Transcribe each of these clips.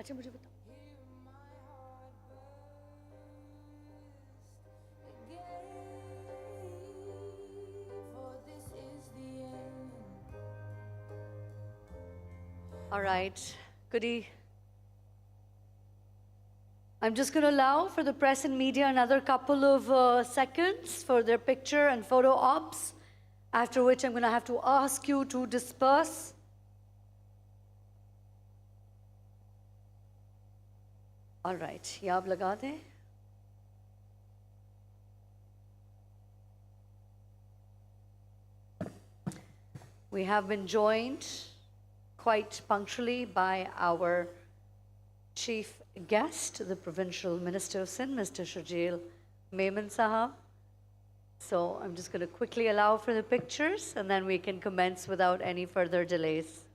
अच्छा मुझे बताओ. All right. Goody. I'm just going to allow for the press and media another couple of seconds for their picture and photo ops, after which I'm going to have to ask you to disperse. All right. ये आप लगा दें. We have been joined quite punctually by our chief guest, the Provincial Minister of Sindh, Mr. Sharjeel Memon Sahab. So I'm just going to quickly allow for the pictures and then we can commence without any further delays.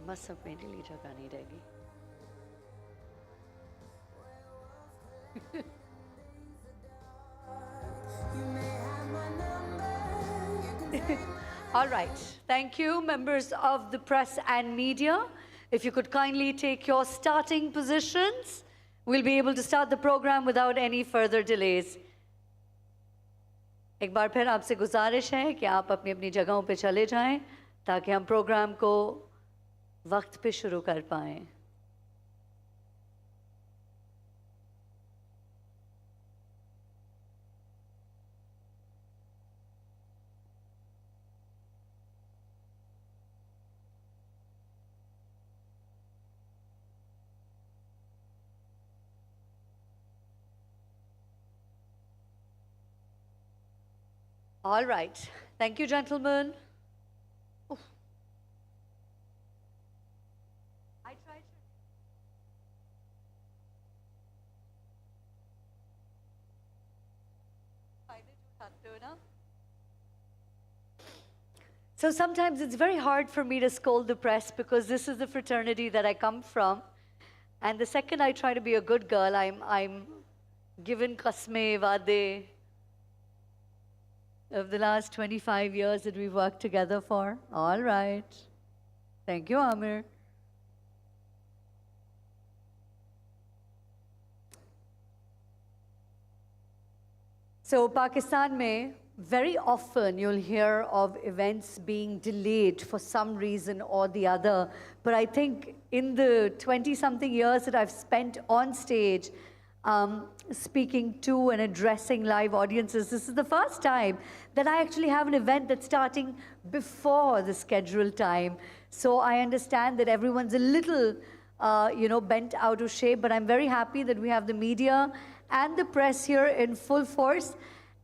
बस सब मेरे लिए जगह नहीं रहेगी. All right. Thank you, members of the press and media. If you could kindly take your starting positions, we'll be able to start the program without any further delays. एक बार फिर आपसे गुजारिश है कि आप अपनी अपनी जगहों पे चले जाएं ताकि हम प्रोग्राम को वक्त पे शुरू कर पाएं. All right. Thank you, gentlemen. Oof. I tried to. So sometimes it's very hard for me to scold the press because this is the fraternity that I come from. And the second I try to be a good girl, I'm given qasme, wade of the last 25 years that we've worked together for. All right. Thank you, Amir. So Pakistan mein, very often you'll hear of events being delayed for some reason or the other. But I think in the 20-something years that I've spent on stage, speaking to and addressing live audiences, this is the first time that I actually have an event that's starting before the scheduled time. So I understand that everyone's a little, bent out of shape, but I'm very happy that we have the media and the press here in full force.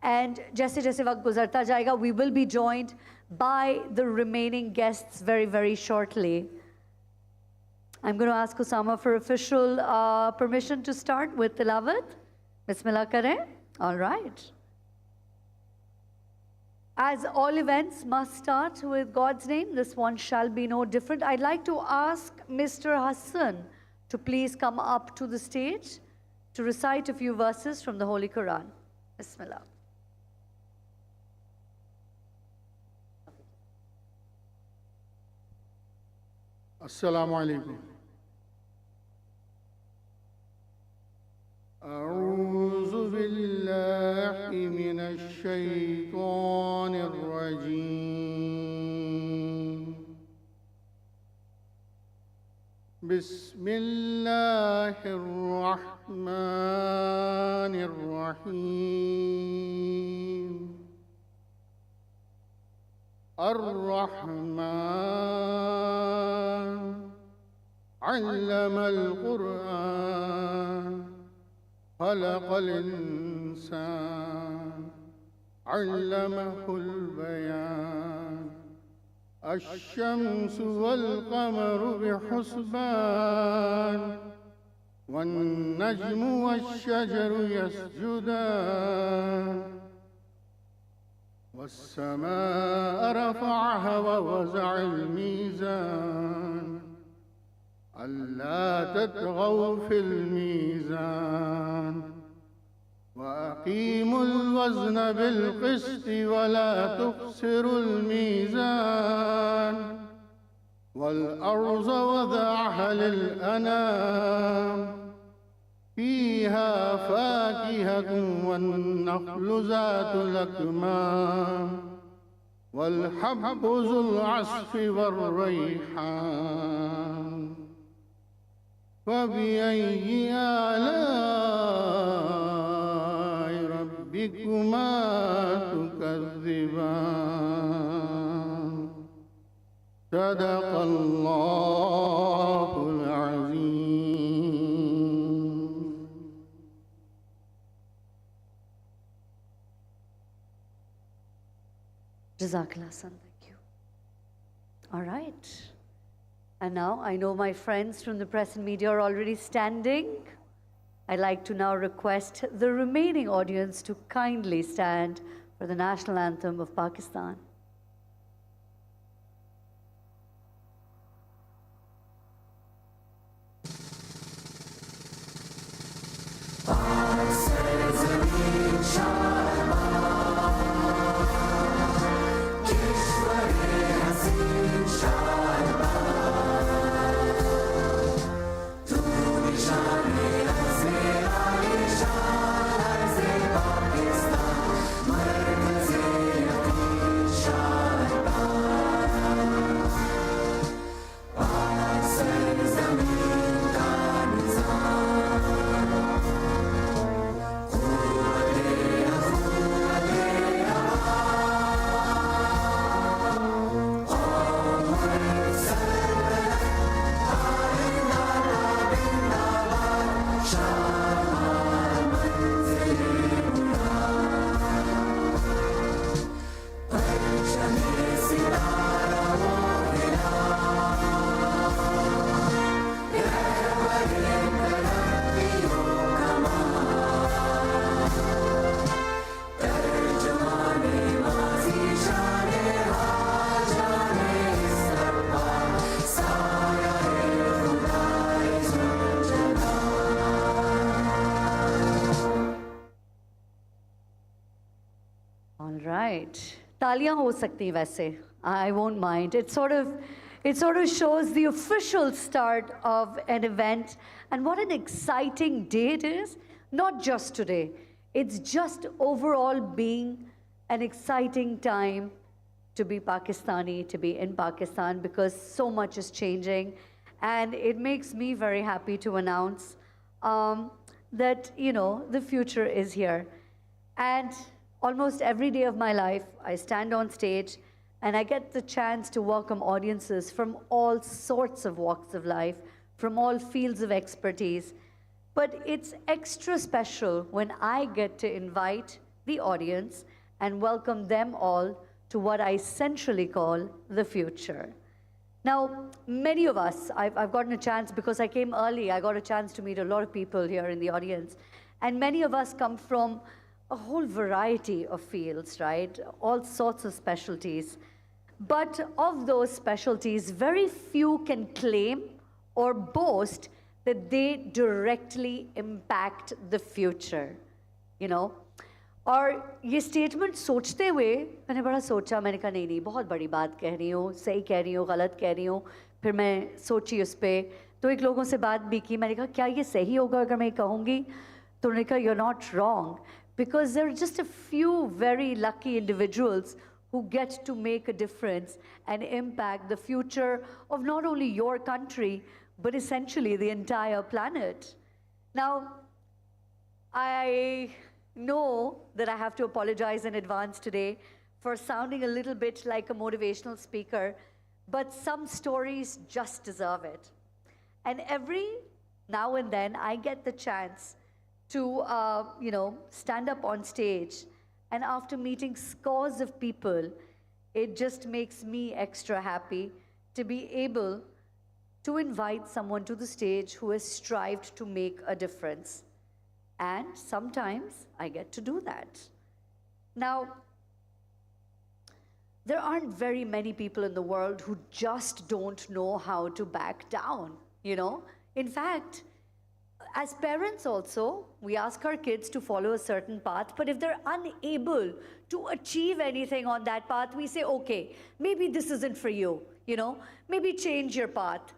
And jaise jaise waqt guzarta jayega, we will be joined by the remaining guests very, very shortly. I'm going to ask Osama for official permission to start with Tilawat. Bismillah kare. All right. As all events must start with God's name, this one shall be no different. I'd like to ask Mr. Hassan to please come up to the stage to recite a few verses from the Holy Quran. Bismillah. Assalamu alaikum. أعوذ بالله من الشيطان الرجيم. بسم الله الرحمن الرحيم. الرحمن علم القرآن خلق الإنسان علمه البيان. الشمس والقمر بحسبان والنجم والشجر يسجدان والسماء رفعها ووزع الميزان ألا تطغوا في الميزان وأقيموا الوزن بالقسط ولا تخسروا الميزان والأرض وضعها للأنام فيها فاكهة والنخل ذات الأكمام والحب ذو العصف والريحان فبأي آلاء ربكما تكذبان صدق الله العظيم. Jazakallah, son, thank you. All right. And now I know my friends from the press and media are already standing. I'd like to now request the remaining audience to kindly stand for the national anthem of Pakistan. तालियां हो सकती हैं वैसे. I won't mind. It sort of shows the official start of an event, and what an exciting day it is. Not just today. It's just overall being an exciting time to be Pakistani, to be in Pakistan, because so much is changing, and it makes me very happy to announce that the future is here. And almost every day of my life, I stand on stage and I get the chance to welcome audiences from all sorts of walks of life, from all fields of expertise. But it's extra special when I get to invite the audience and welcome them all to what I centrally call the future. Now, many of us, I've gotten a chance, because I came early, I got a chance to meet a lot of people here in the audience. And many of us come from a whole variety of fields, right? All sorts of specialties. But of those specialties, very few can claim or boast that they directly impact the future, और ये statement सोचते हुए मैंने बड़ा सोचा. मैंने कहा नहीं बहुत बड़ी बात कह रही हूँ, सही कह रही हूँ, गलत कह रही हूँ. फिर मैं सोची उस पर, तो एक लोगों से बात भी की. मैंने कहा क्या ये सही होगा अगर मैं कहूँगी? तो उन्होंने कहा you're not wrong, because there are just a few very lucky individuals who get to make a difference and impact the future of not only your country, but essentially the entire planet. Now, I know that I have to apologize in advance today for sounding a little bit like a motivational speaker, but some stories just deserve it. And every now and then I get the chance to, stand up on stage, and after meeting scores of people, it just makes me extra happy to be able to invite someone to the stage who has strived to make a difference. And sometimes I get to do that. Now, there aren't very many people in the world who just don't know how to back down, you know? In fact, as parents also, we ask our kids to follow a certain path, but if they're unable to achieve anything on that path, we say, okay, maybe this isn't for you, you know? Maybe change your path,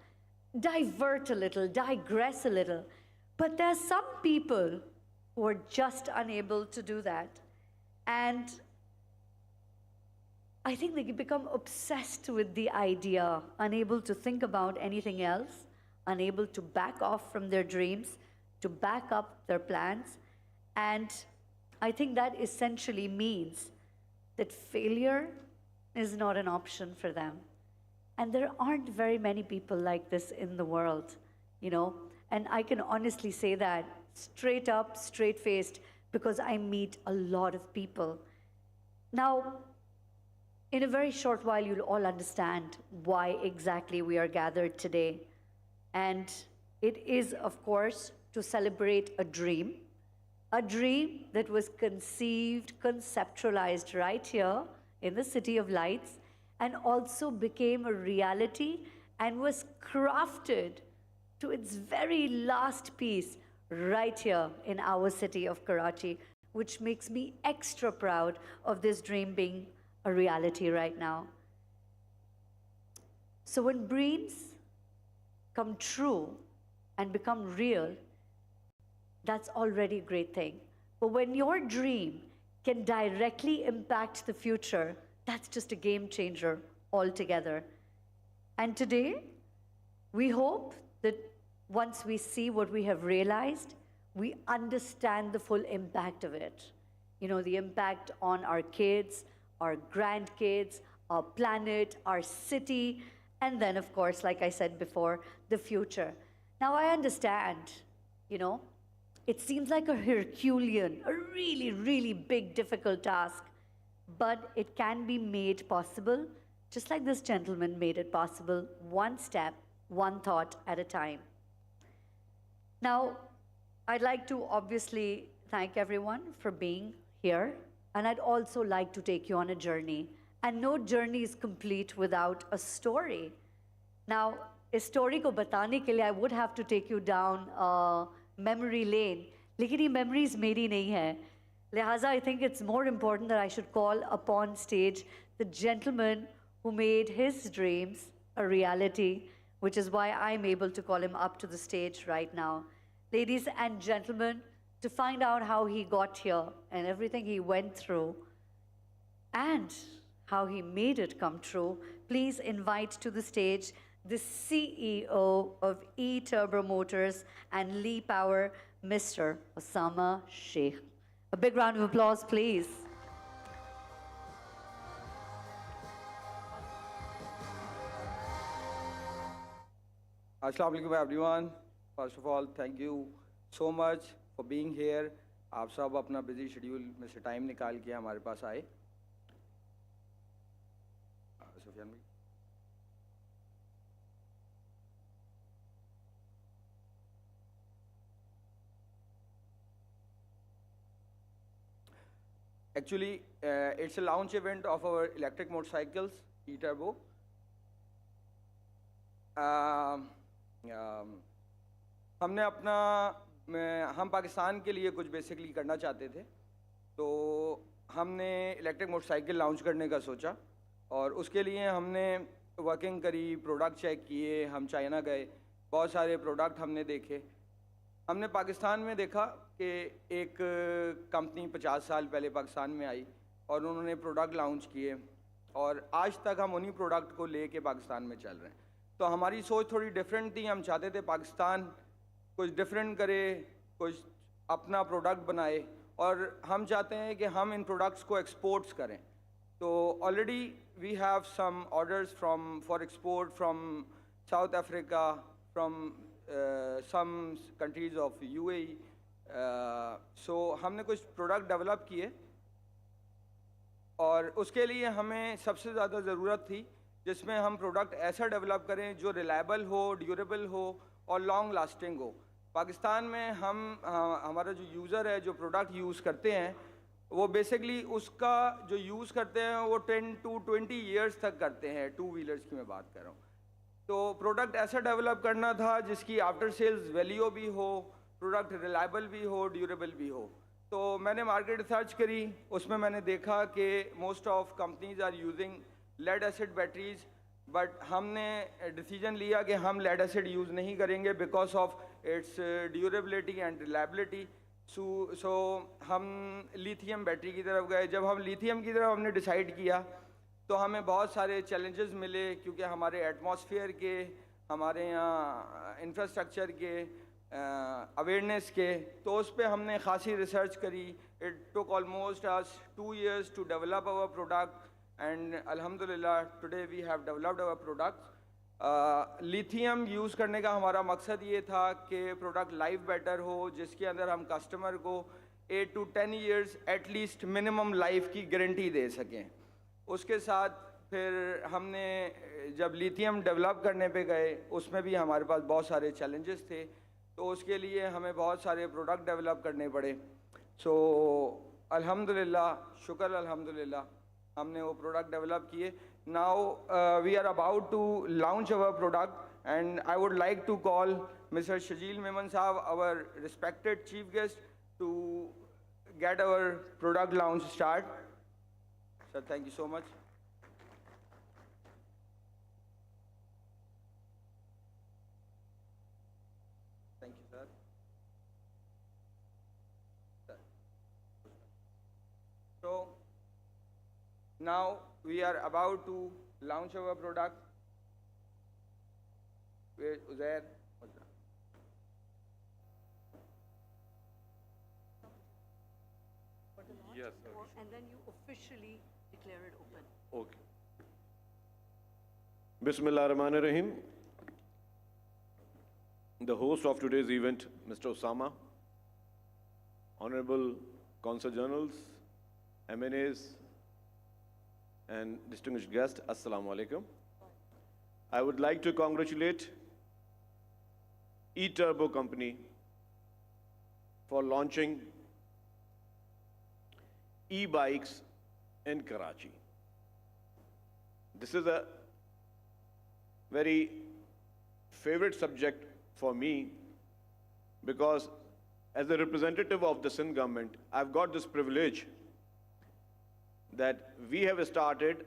divert a little, digress a little. But there are some people who are just unable to do that. And I think they become obsessed with the idea, unable to think about anything else, unable to back off from their dreams, to back up their plans. And I think that essentially means that failure is not an option for them. And there aren't very many people like this in the world, you know. And I can honestly say that straight up, straight-faced, because I meet a lot of people. Now, in a very short while, you'll all understand why exactly we are gathered today. And it is, of course, to celebrate a dream that was conceived, conceptualized right here in the City of Lights, and also became a reality and was crafted to its very last piece right here in our city of Karachi, which makes me extra proud of this dream being a reality right now. So when dreams come true and become real, that's already a great thing. But when your dream can directly impact the future, that's just a game changer altogether. And today, we hope that once we see what we have realized, we understand the full impact of it. You know, the impact on our kids, our grandkids, our planet, our city, and then, of course, like I said before, the future. Now, I understand, you know, it seems like a Herculean, a really, really big, difficult task, but it can be made possible, just like this gentleman made it possible, one step, one thought at a time. Now, I'd like to obviously thank everyone for being here, and I'd also like to take you on a journey. And no journey is complete without a story. Now, इस story को बताने के लिए I would have to take you down memory lane, लेकिन ये memories मेरी नहीं है. लिहाजा I think it's more important that I should call upon stage the gentleman who made his dreams a reality, which is why I'm able to call him up to the stage right now. Ladies and gentlemen, to find out how he got here and everything he went through and how he made it come true, please invite to the stage the CEO of E-Turbo Motors and Lee Power, Mr. Osama Sheikh. A big round of applause, please. Assalamu alaikum everyone. First of all, thank you so much for being here. आप सब अपना busy schedule में से time निकाल के हमारे पास आए. सुफियान भाई. Actually, it's a launch event of our electric motorcycles, E-Turbo. हमने अपना हम पाकिस्तान के लिए कुछ बेसिकली करना चाहते थे, तो हमने इलेक्ट्रिक मोटरसाइकिल लॉन्च करने का सोचा और उसके लिए हमने वर्किंग करी, प्रोडक्ट चेक किए, हम चाइना गए, बहुत सारे प्रोडक्ट हमने देखे. हमने पाकिस्तान में देखा कि एक कंपनी 50 साल पहले पाकिस्तान में आई और उन्होंने प्रोडक्ट लॉन्च किए और आज तक हम उन्हीं प्रोडक्ट को लेके पाकिस्तान में चल रहे हैं. तो हमारी सोच थोड़ी डिफरेंट थी. हम चाहते थे पाकिस्तान कुछ डिफरेंट करे, कुछ अपना प्रोडक्ट बनाए और हम चाहते हैं कि हम इन प्रोडक्ट्स को एक्सपोर्ट्स करें. तो already we have some orders for export from South Africa, from some countries of UAE. So हमने कुछ प्रोडक्ट डेवलप किए और उसके लिए हमें सबसे ज़्यादा ज़रूरत थी जिसमें हम प्रोडक्ट ऐसा डेवलप करें जो रिलायबल हो, ड्यूरेबल हो और लॉन्ग लास्टिंग हो. पाकिस्तान में हम हमारा जो यूज़र है, जो प्रोडक्ट यूज़ करते हैं, वो बेसिकली उसका जो यूज़ करते हैं वो 10 to 20 ईयर्स तक करते हैं, टू व्हीलर्स की मैं बात कर रहा हूँ। तो प्रोडक्ट ऐसा डेवलप करना था जिसकी आफ्टर सेल्स वैल्यू भी हो, प्रोडक्ट रिलायबल भी हो, ड्यूरेबल भी हो। तो मैंने मार्केट रिसर्च करी, उसमें मैंने देखा कि most of companies are using lead acid batteries, but हमने डिसीजन लिया कि हम लेड एसिड यूज़ नहीं करेंगे because of its durability and reliability. So हम लिथियम बैटरी की तरफ गए। जब हम लिथियम की तरफ हमने डिसाइड किया तो हमें बहुत सारे चैलेंजेस मिले, क्योंकि हमारे एटमॉस्फेयर के, हमारे यहाँ इंफ्रास्ट्रक्चर के, अवेयरनेस के, तो उस पर हमने खासी रिसर्च करी। It took almost us 2 years to develop our product and अल्हम्दुलिल्लाह today we have developed our product. Lithium use करने का हमारा मकसद ये था कि प्रोडक्ट लाइफ बेटर हो, जिसके अंदर हम कस्टमर को 8 to 10 years at least minimum life की गारंटी दे सकें। उसके साथ फिर हमने जब लिथियम डेवलप करने पे गए, उसमें भी हमारे पास बहुत सारे चैलेंजेस थे, तो उसके लिए हमें बहुत सारे प्रोडक्ट डेवलप करने पड़े। सो अल्हम्दुलिल्लाह, शुक्र अल्हम्दुलिल्लाह, हमने वो प्रोडक्ट डेवलप किए। Now we are about to launch our product and I would like to call mister Shajeel Memon साहब, our respected chief guest, to get our product launch start. Sir, thank you so much. Thank you, sir. Sir. So, now we are about to launch our product. Where Uzair? Yes, sir. And then you officially declare it open. Okay. Bismillahirrahmanirrahim. The host of today's event, Mr. Osama, Honorable Consul Generals, MNAs, and distinguished guests, Assalamu alaikum. I would like to congratulate E-Turbo Company for launching e-bikes in Karachi. This is a very favorite subject for me because as a representative of the Sindh government, I've got this privilege that we have started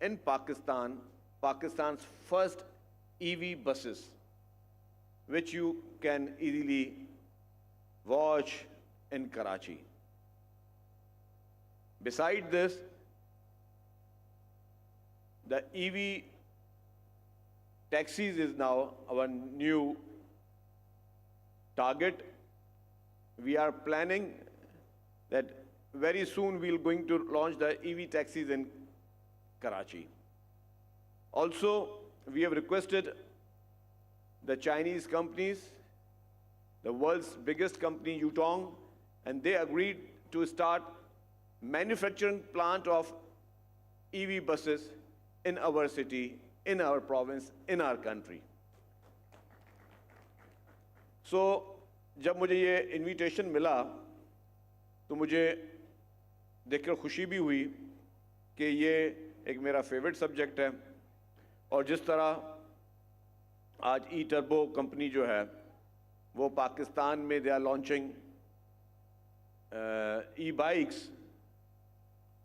in Pakistan, Pakistan's first EV buses, which you can easily watch in Karachi. Beside this, the EV taxis is now our new target. We are planning that very soon we're going to launch the EV taxis in Karachi. Also, we have requested the Chinese companies, the world's biggest company, Yutong, and they agreed to start manufacturing plant of EV buses in our city, in our province, in our country. So, जब मुझे ये invitation मिला तो मुझे देखकर खुशी भी हुई कि ये एक मेरा फेवरेट सब्जेक्ट है और जिस तरह आज ई-टर्बो कंपनी जो है वो पाकिस्तान में दे आर लॉन्चिंग ई-बाइक्स,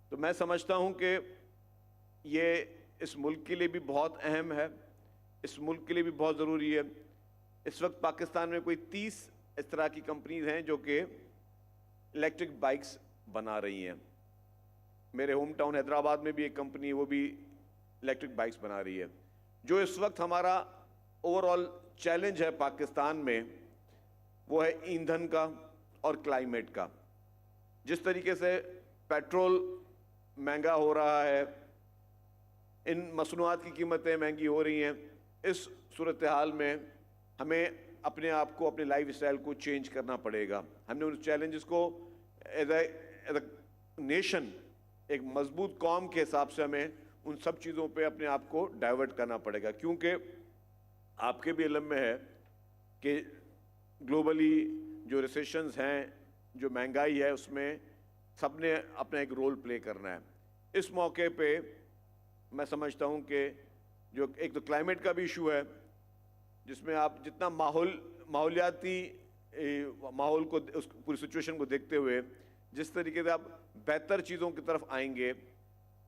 तो मैं समझता हूँ कि ये इस मुल्क के लिए भी बहुत अहम है, इस मुल्क के लिए भी बहुत ज़रूरी है। इस वक्त पाकिस्तान में कोई 30 इस तरह की कंपनीज हैं जो कि इलेक्ट्रिक बाइक्स बना रही हैं। मेरे होम टाउन हैदराबाद में भी एक कंपनी है, वो भी इलेक्ट्रिक बाइक्स बना रही है। जो इस वक्त हमारा ओवरऑल चैलेंज है पाकिस्तान में वो है ईंधन का और क्लाइमेट का। जिस तरीके से पेट्रोल महंगा हो रहा है, इन मसनूआत की कीमतें महंगी हो रही हैं, इस सूरत हाल में हमें अपने आप को, अपने लाइफ स्टाइल को चेंज करना पड़ेगा। हमने उन चैलेंजेस को एज ए नेशन, एक मजबूत कौम के हिसाब से हमें उन सब चीज़ों पे अपने आप को डाइवर्ट करना पड़ेगा, क्योंकि आपके भी इल्म में है कि ग्लोबली जो रिसेशंस हैं, जो महंगाई है, उसमें सबने अपना एक रोल प्ले करना है। इस मौके पे मैं समझता हूँ कि जो एक तो क्लाइमेट का भी इशू है, जिसमें आप जितना माहौलियाती माहौल को, उस पूरी सिचुएशन को देखते हुए जिस तरीके से आप बेहतर चीज़ों की तरफ आएंगे,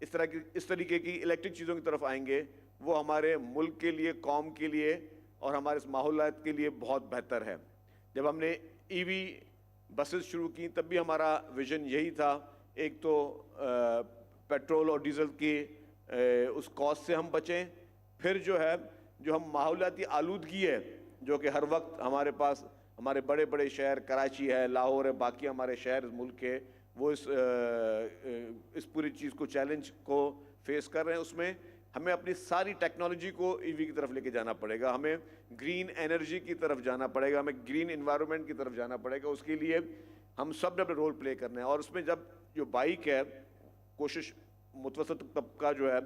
इस तरीके की इलेक्ट्रिक चीज़ों की तरफ आएंगे, वो हमारे मुल्क के लिए, कौम के लिए और हमारे माहौलियात के लिए बहुत बेहतर है। जब हमने ईवी बसेस शुरू की तब भी हमारा विजन यही था, एक तो पेट्रोल और डीजल की उस कॉस्ट से हम बचें, फिर जो हम माहौलियाती आलूदगी है जो कि हर वक्त हमारे पास, हमारे बड़े बड़े शहर कराची है, लाहौर है, बाकी हमारे शहर इस मुल्क के, वो इस पूरी चीज़ को, चैलेंज को फेस कर रहे हैं, उसमें हमें अपनी सारी टेक्नोलॉजी को ईवी की तरफ लेके जाना पड़ेगा, हमें ग्रीन एनर्जी की तरफ जाना पड़ेगा, हमें ग्रीन इन्वायरमेंट की तरफ जाना पड़ेगा। उसके लिए हम सब ने अपना रोल प्ले करना है। और उसमें जब जो बाइक है, कोशिश मुतवसत तबका जो है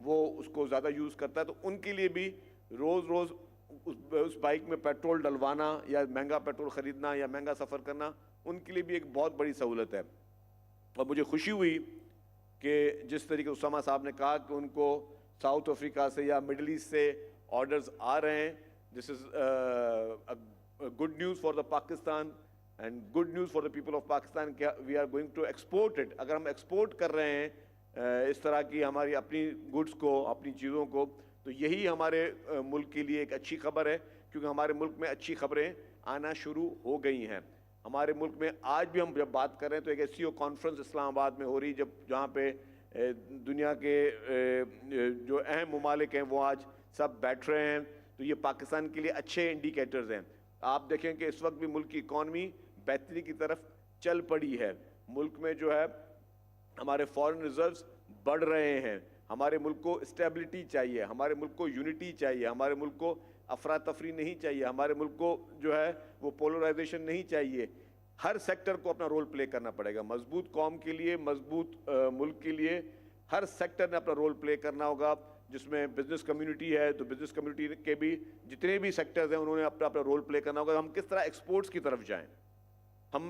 वो उसको ज़्यादा यूज़ करता है, तो उनके लिए भी रोज़ रोज़ उस बाइक में पेट्रोल डलवाना या महंगा पेट्रोल ख़रीदना या महंगा सफ़र करना, उनके लिए भी एक बहुत बड़ी सहूलत है। और मुझे खुशी हुई कि जिस तरीके उसामा साहब ने कहा कि उनको साउथ अफ्रीका से या मिडल ईस्ट से ऑर्डर्स आ रहे हैं, this is good news for the Pakistan and good news for the people of Pakistan. We are going to export it. अगर हम एक्सपोर्ट कर रहे हैं इस तरह की हमारी अपनी गुड्स को, अपनी चीज़ों को, तो यही हमारे मुल्क के लिए एक अच्छी खबर है, क्योंकि हमारे मुल्क में अच्छी खबरें आना शुरू हो गई हैं। हमारे मुल्क में आज भी हम जब बात कर रहे हैं तो एक SCO कॉन्फ्रेंस इस्लामाबाद में हो रही, जहाँ पे दुनिया के जो अहम ममालिक हैं वो आज सब बैठ रहे हैं, तो ये पाकिस्तान के लिए अच्छे इंडिकेटर्स हैं। आप देखें कि इस वक्त भी मुल्क की इकॉनमी बेहतरी की तरफ चल पड़ी है। मुल्क में जो है हमारे फॉरेन रिजर्व्स बढ़ रहे हैं। हमारे मुल्क को स्टेबिलिटी चाहिए, हमारे मुल्क को यूनिटी चाहिए, हमारे मुल्क को अफरा तफरी नहीं चाहिए, हमारे मुल्क को जो है वो पोलराइजेशन नहीं चाहिए। हर सेक्टर को अपना रोल प्ले करना पड़ेगा। मजबूत कौम के लिए, मजबूत मुल्क के लिए हर सेक्टर ने अपना रोल प्ले करना होगा। जिसमें बिजनेस कम्युनिटी है तो बिजनेस कम्युनिटी के भी जितने भी सेक्टर्स हैं उन्होंने अपना अपना रोल प्ले करना होगा। हम किस तरह एक्सपोर्ट्स की तरफ जाएं, हम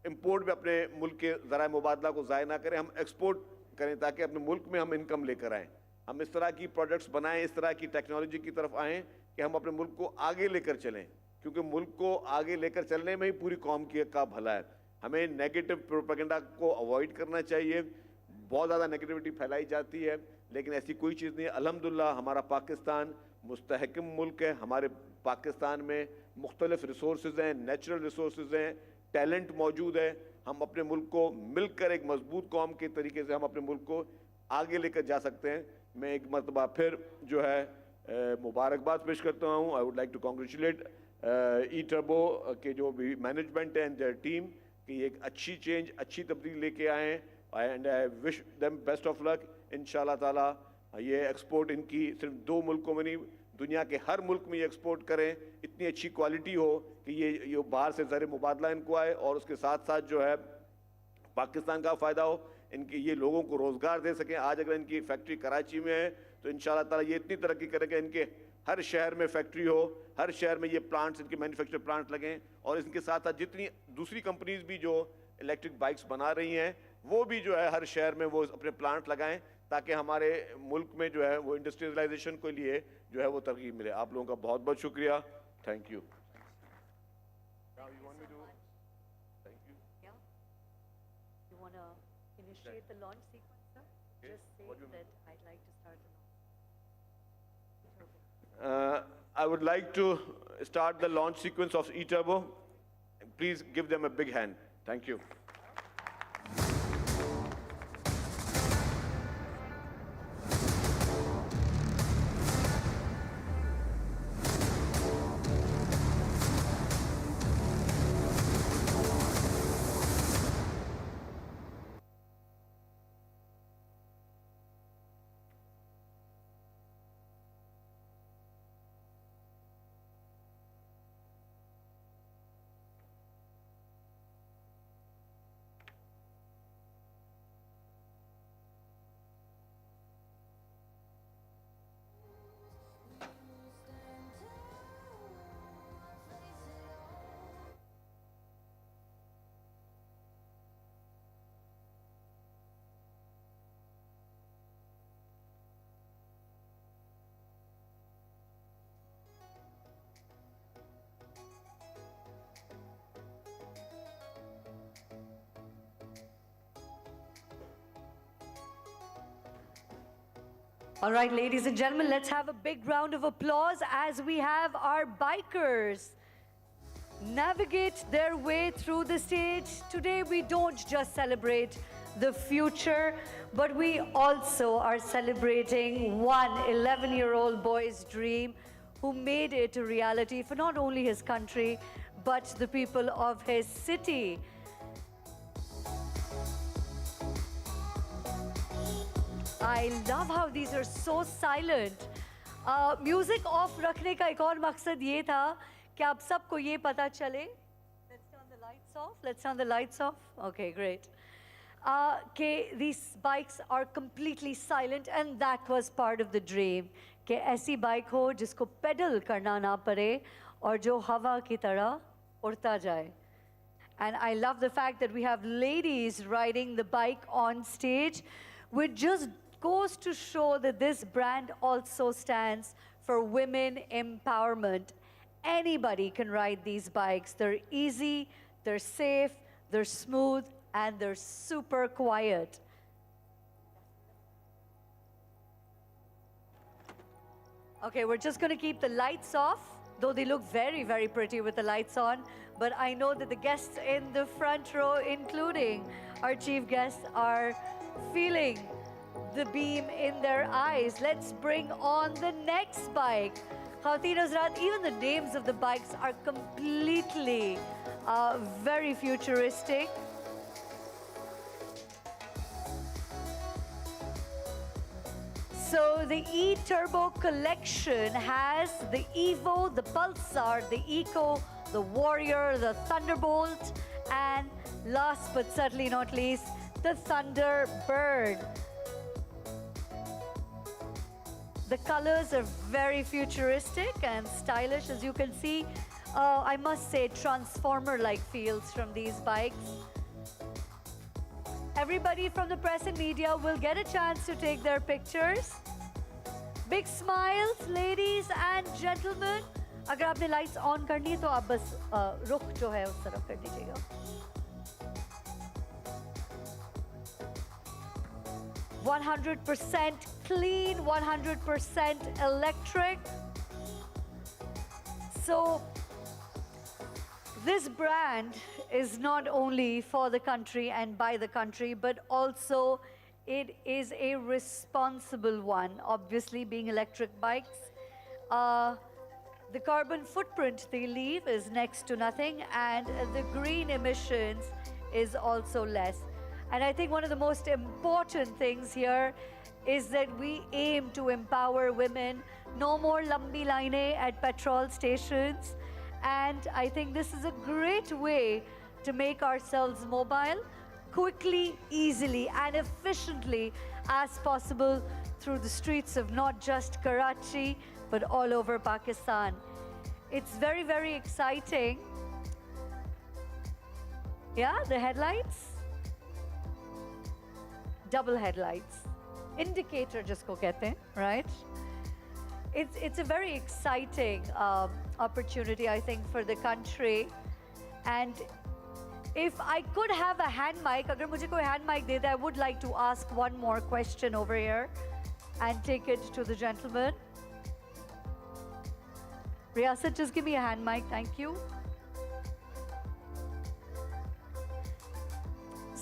इंपोर्ट में अपने मुल्क के ज़राए मुबादला को ज़ाय ना करें, हम एक्सपोर्ट करें ताकि अपने मुल्क में हम इनकम लेकर आएँ। हम इस तरह की प्रोडक्ट्स बनाएं, इस तरह की टेक्नोलॉजी की तरफ आएँ कि हम अपने मुल्क को आगे लेकर चलें, क्योंकि मुल्क को आगे लेकर चलने में ही पूरी कौम का भला है। हमें नेगेटिव प्रोपेगेंडा को अवॉइड करना चाहिए। बहुत ज़्यादा नेगेटिविटी फैलाई जाती है, लेकिन ऐसी कोई चीज़ नहीं है। अल्हम्दुलिल्लाह हमारा पाकिस्तान मुस्तहकम मुल्क है। हमारे पाकिस्तान में मुख्तलिफ रिसोर्सेज हैं, नेचुरल रिसोर्सेज हैं, टैलेंट मौजूद है। हम अपने मुल्क को मिलकर एक मजबूत कौम के तरीके से हम अपने मुल्क को आगे लेकर जा सकते हैं। मैं एक मरतबा फिर जो है मुबारकबाद पेश करता हूँ। I would like to congratulate E Turbo के जो भी मैनेजमेंट एंड देयर टीम कि एक अच्छी चेंज, अच्छी तब्दीली लेके आए हैं, and I wish them best of luck. इंशाल्लाह ताला ये एक्सपोर्ट इनकी सिर्फ 2 मुल्कों में नहीं, दुनिया के हर मुल्क में ये एक्सपोर्ट करें, इतनी अच्छी क्वालिटी हो कि ये बाहर से ज़र मुबादला इनको आए और उसके साथ साथ जो है पाकिस्तान का फ़ायदा हो, इनके ये लोगों को रोज़गार दे सकें। आज अगर इनकी फैक्ट्री कराची में है तो इंशाल्लाह ताला ये इतनी तरक्की करेंगे, इनके हर शहर में फैक्ट्री हो, हर शहर में ये प्लांट्स, इनके मैन्युफैक्चर प्लांट लगें, और इनके साथ साथ जितनी दूसरी कंपनीज भी जो इलेक्ट्रिक बाइक्स बना रही हैं वो भी जो है हर शहर में वो अपने प्लांट लगाएं, ताकि हमारे मुल्क में जो है वो इंडस्ट्रियलाइजेशन के लिए जो है वो तरकीब मिले। आप लोगों का बहुत बहुत शुक्रिया। Thank you. Yeah? You want to initiate the launch sequence, sir? Just say that I'd like to start the launch. I would like to start the launch sequence of e-Turbo. Please give them a big hand. Thank you. All right, ladies and gentlemen, let's have a big round of applause as we have our bikers navigate their way through the stage. Today, we don't just celebrate the future, but we also are celebrating one 11-year-old boy's dream who made it a reality for not only his country, but the people of his city. I love how these are so silent. Music off रखने का एक और मकसद ये था कि आप सबको ये पता चले. Let's turn the lights off. Let's turn the lights off. Okay, great. कि these bikes are completely silent, and that was part of the dream. कि ऐसी बाइक हो जिसको पेडल करना ना पड़े और जो हवा की तरह उड़ता जाए. And I love the fact that we have ladies riding the bike on stage, which just goes to show that this brand also stands for women empowerment. Anybody can ride these bikes. They're easy, they're safe, they're smooth, and they're super quiet. Okay, we're just going to keep the lights off, though they look very, very pretty with the lights on. But I know that the guests in the front row, including our chief guests, are feeling the beam in their eyes. Let's bring on the next bike. Khawateen Hazrat, even the names of the bikes are completely very futuristic. So the E-Turbo collection has the Evo, the Pulsar, the Eco, the Warrior, the Thunderbolt, and last but certainly not least, the Thunderbird. The colors are very futuristic and stylish, as you can see. I must say, transformer-like feels from these bikes. Everybody from the press and media will get a chance to take their pictures. Big smiles, ladies and gentlemen. अगर आपने lights on करनी है तो आप बस रुख जो है उस तरफ कर दीजिएगा. 100% clean, 100% electric. So this brand is not only for the country and by the country, but also it is a responsible one, obviously being electric bikes. The carbon footprint they leave is next to nothing, and the green emissions is also less. And I think one of the most important things here is that we aim to empower women. No more lambi line at petrol stations. And I think this is a great way to make ourselves mobile, quickly, easily, and efficiently as possible through the streets of not just Karachi, but all over Pakistan. It's very, very exciting. Yeah, the headlights. Double headlights. Indicator jisko kehte hain, right? It's a very exciting opportunity, I think, for the country. And if I could have a hand mic, agar mujhe koi hand mic de de, I would like to ask one more question over here and take it to the gentleman. Riyasat, just give me a hand mic, thank you.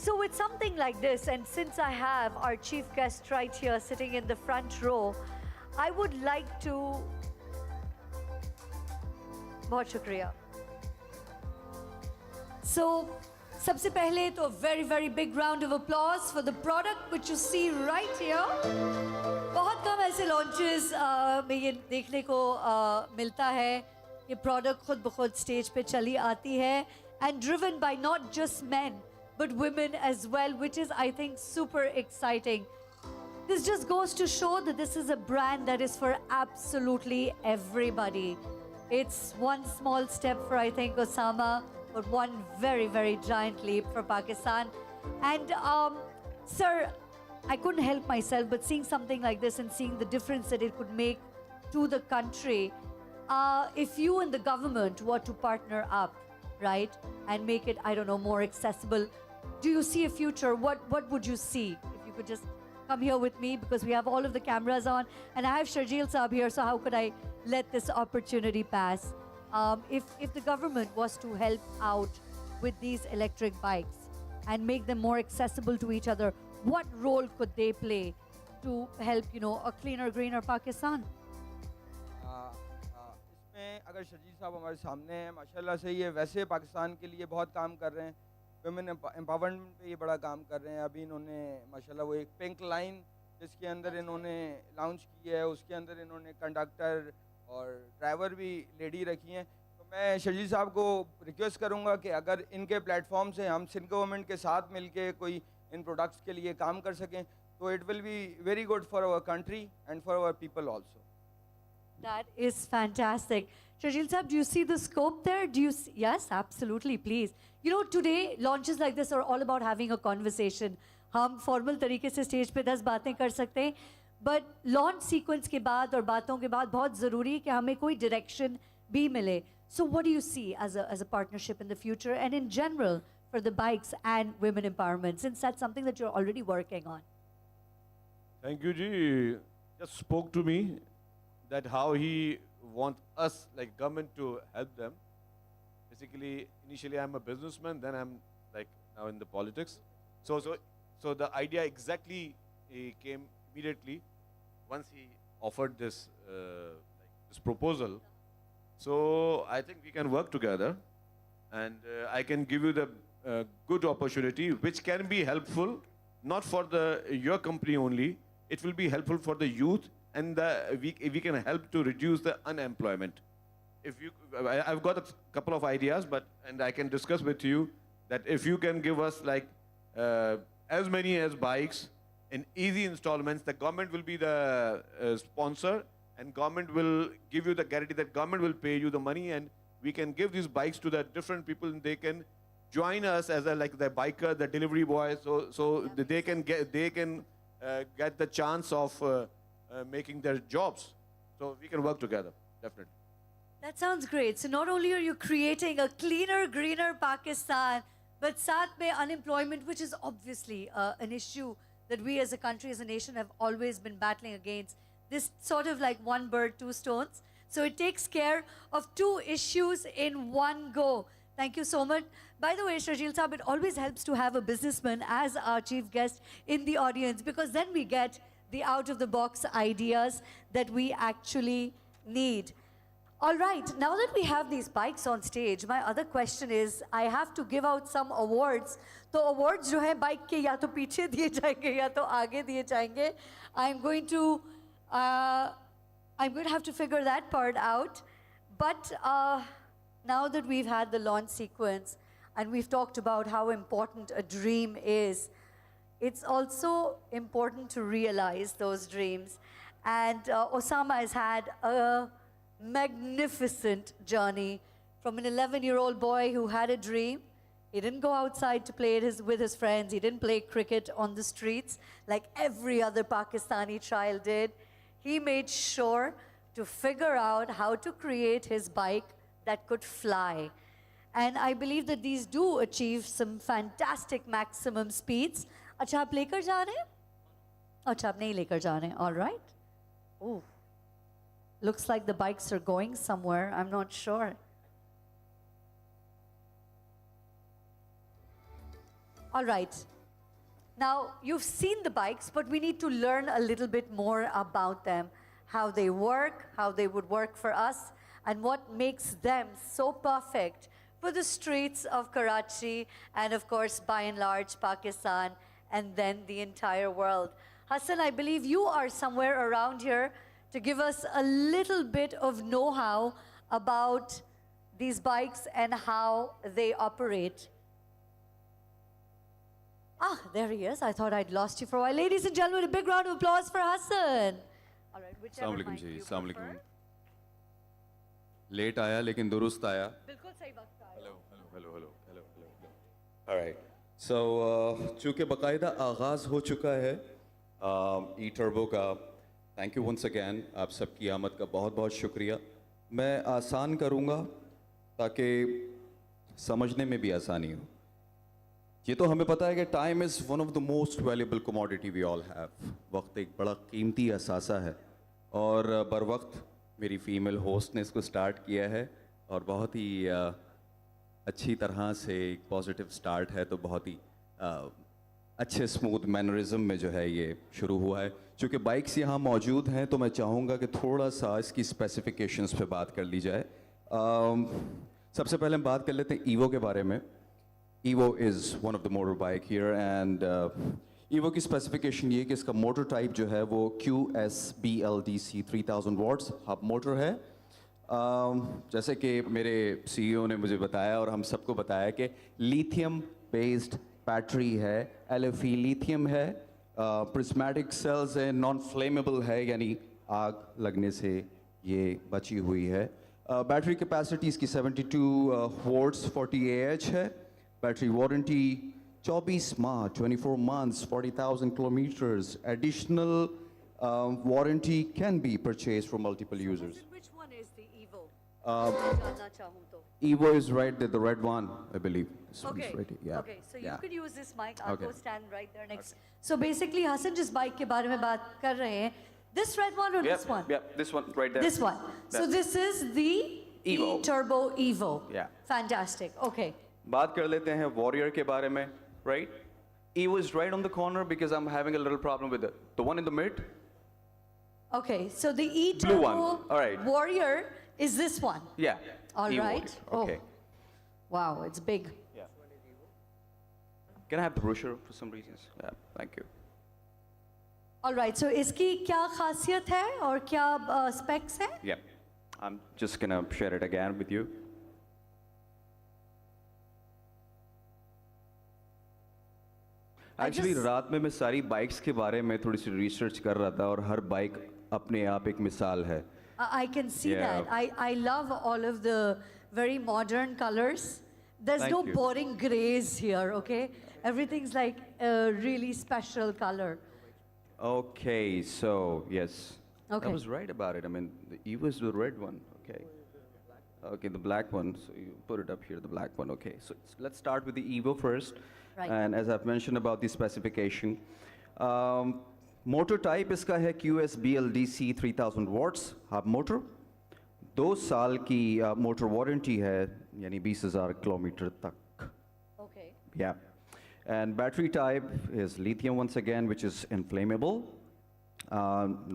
So with something like this, and since I have our chief guest right here sitting in the front row, I would like to... बहुत शुक्रिया. So, सबसे पहले तो very, very big round of applause for the product which you see right here. बहुत कम ऐसे launches में ये देखने को मिलता है. ये product खुद ब खुद stage पे चली आती है, and driven by not just men, but women as well, which is, I think, super exciting. This just goes to show that this is a brand that is for absolutely everybody. It's one small step for, I think, Osama, but one very, very giant leap for Pakistan. And, sir, I couldn't help myself, but seeing something like this and seeing the difference that it could make to the country, if you and the government were to partner up, right, and make it, I don't know, more accessible, do you see a future? What would you see? If you could just come here with me because we have all of the cameras on, and I have Sharjeel Saab here, so how could I let this opportunity pass? If the government was to help out with these electric bikes and make them more accessible to each other, what role could they play to help, a cleaner, greener Pakistan? इसमें अगर शजीद साहब हमारे सामने हैं, माशाल्लाह से ये वैसे पाकिस्तान के लिए बहुत काम कर रहे हैं, वुमेन एम्पावरमेंट पे ये बड़ा काम कर रहे हैं। अभी इन्होंने माशाल्लाह वो एक पिंक लाइन जिसके अंदर इन्होंने लॉन्च की है, उसके अंदर इन्होंने कंडक्टर और ड्राइवर भी लेडी रखी हैं। तो मैं शजीद साहब को रिक्वेस्ट करूँगा कि अगर इनके प्लेटफॉर्म से हम सिंध गवर्नमेंट के साथ मिल के कोई इन प्रोडक्ट्स के लिए काम कर सकें तो it will be very good for our country and for our people also. That is fantastic. Sharjeel Saab, do you see the scope there? Do you see? Yes, absolutely, please. Today, launches like this are all about having a conversation. हम formal तरीके से stage पे 10 बातें कर सकते हैं, but launch sequence के बाद और बातों के बाद बहुत ज़रूरी है कि हमें कोई direction भी मिले. So what do you see as a partnership in the future and in general for the bikes and women empowerment, since that's something that you're already working on? Thank you, Ji. Just spoke to me that how he wants us, like government, to help them. Basically, initially I'm a businessman, then I'm like now in the politics. So the idea exactly came immediately once he offered this this proposal. So I think we can work together, and I can give you the good opportunity, which can be helpful, not for your company only. It will be helpful for the youth, and we can help to reduce the unemployment. I've got a couple of ideas, and I can discuss with you that if you can give us like as many as bikes in easy installments, the government will be the sponsor, and government will give you the guarantee that government will pay you the money, and we can give these bikes to the different people, and they can join us as the biker, the delivery boy, so they can get the chance of making their jobs. So we can work together, definitely. That sounds great. So not only are you creating a cleaner, greener Pakistan, but साथ में unemployment, which is obviously an issue that we as a country, as a nation, have always been battling against. This sort of like one bird, two stones. So it takes care of two issues in one go. Thank you so much. By the way, Sharjeel Saab, it always helps to have a businessman as our chief guest in the audience, because then we get the out-of-the-box ideas that we actually need. All right, now that we have these bikes on stage, my other question is, I have to give out some awards. तो awards जो है bike के या तो पीछे दिए जाएंगे या तो आगे दिए जाएंगे. I'm going to have to figure that part out. But now that we've had the launch sequence and we've talked about how important a dream is, it's also important to realize those dreams. And Osama has had a magnificent journey from an 11-year-old boy who had a dream. He didn't go outside to play with his friends. He didn't play cricket on the streets like every other Pakistani child did. He made sure to figure out how to create his bike that could fly. And I believe that these do achieve some fantastic maximum speeds. अच्छा आप लेकर जा रहे हैं? अच्छा आप नहीं लेकर जा रहे हैं. All right. Ooh. Looks like the bikes are going somewhere. I'm not sure. All right. Now, you've seen the bikes, but we need to learn a little bit more about them. How they work, how they would work for us, and what makes them so perfect for the streets of Karachi and, of course, by and large, Pakistan, and then the entire world. Hassan, I believe you are somewhere around here to give us a little bit of know-how about these bikes and how they operate. Ah, there he is. I thought I'd lost you for a while. Ladies and gentlemen, a big round of applause for Hassan. All right, whichever mic you prefer. Late आया लेकिन दुरुस्त आया. बिल्कुल सही वक्त आया. Hello. All right. So चूँकि बकायदा आगाज़ हो चुका है E-Turbo का, थैंक यू वंस अगैन. आप सबकी आमद का बहुत बहुत शुक्रिया. मैं आसान करूँगा ताकि समझने में भी आसानी हो. ये तो हमें पता है कि time is one of the most valuable commodity we all have. वक्त एक बड़ा कीमती असासा है और बर वक्त मेरी फीमेल होस्ट ने इसको स्टार्ट किया है और बहुत ही अच्छी तरह से एक पॉजिटिव स्टार्ट है, तो बहुत ही अच्छे स्मूथ मैनरिज्म में जो है ये शुरू हुआ है। चूँकि बाइक्स यहाँ मौजूद हैं तो मैं चाहूँगा कि थोड़ा सा इसकी स्पेसिफिकेशंस पे बात कर ली जाए। सबसे पहले हम बात कर लेते हैं ईवो के बारे में। Evo is one of the motor bike here and evo की स्पेसिफिकेशन ये कि इसका मोटर टाइप जो है वो QSBLDC 3000 वॉट्स हब मोटर है। जैसे कि मेरे CEO ने मुझे बताया और हम सबको बताया कि लिथियम बेस्ड बैटरी है, LFE लिथियम है, प्रिज्मेटिक सेल्स है, नॉन फ्लेमेबल है, यानी आग लगने से ये बची हुई है। बैटरी कैपेसिटी इसकी 72 वोल्ट्स 40 AH है। बैटरी वारंटी 24 माह 24 months 40,000 kilometers. Additional warranty can be purchased from multiple users. Which one is the Evo? जानना चाहूँ तो. Evo is right there, the red one, I believe. This one Okay. is right here. Yeah. Okay. So you Yeah. can use this mic. I'll Okay. go stand right there next. So basically, Hassan जिस bike के बारे में बात कर रहे हैं, this red one or this one? Yeah, this one right there. This one. So That's- this is the Evo. E-Turbo Evo. Yeah. Fantastic. Okay. बात कर लेते हैं Warrior के बारे में, right? Evo is right on the corner because I'm having a little problem with it. The one in the mid, Okay. So the E-Turbo one. All right. Warrior is this one. yeah. All Evo right. Warrior. Okay. Wow, it's big. Can I have the brochure for some reasons? Yeah, thank you. All right. So इसकी क्या खासियत है और क्या specs है? Yeah, I'm just gonna share it again with you. Actually, just- रात में मैं सारी बाइक्स के बारे में थोड़ी सी रिसर्च कर रहा था और हर बाइक अपने आप एक मिसाल है। I can see Yeah. that. I love all of the very modern colors. There's Thank no you. boring grays here, okay? Everything's like a really special color. Okay, so yes, Okay. I was right about it. I mean, the Evo is the red one. Okay. Okay, the black one. So you put it up here, the black one. Okay, so let's start with the Evo first. Right. And as I've mentioned about the specification, motor type इसका है QSBLDC 3000 watts hub motor. 2 साल की motor warranty है, यानी 20,000 kilometre तक. Okay. Yeah. And battery type is lithium once again, which is inflammable,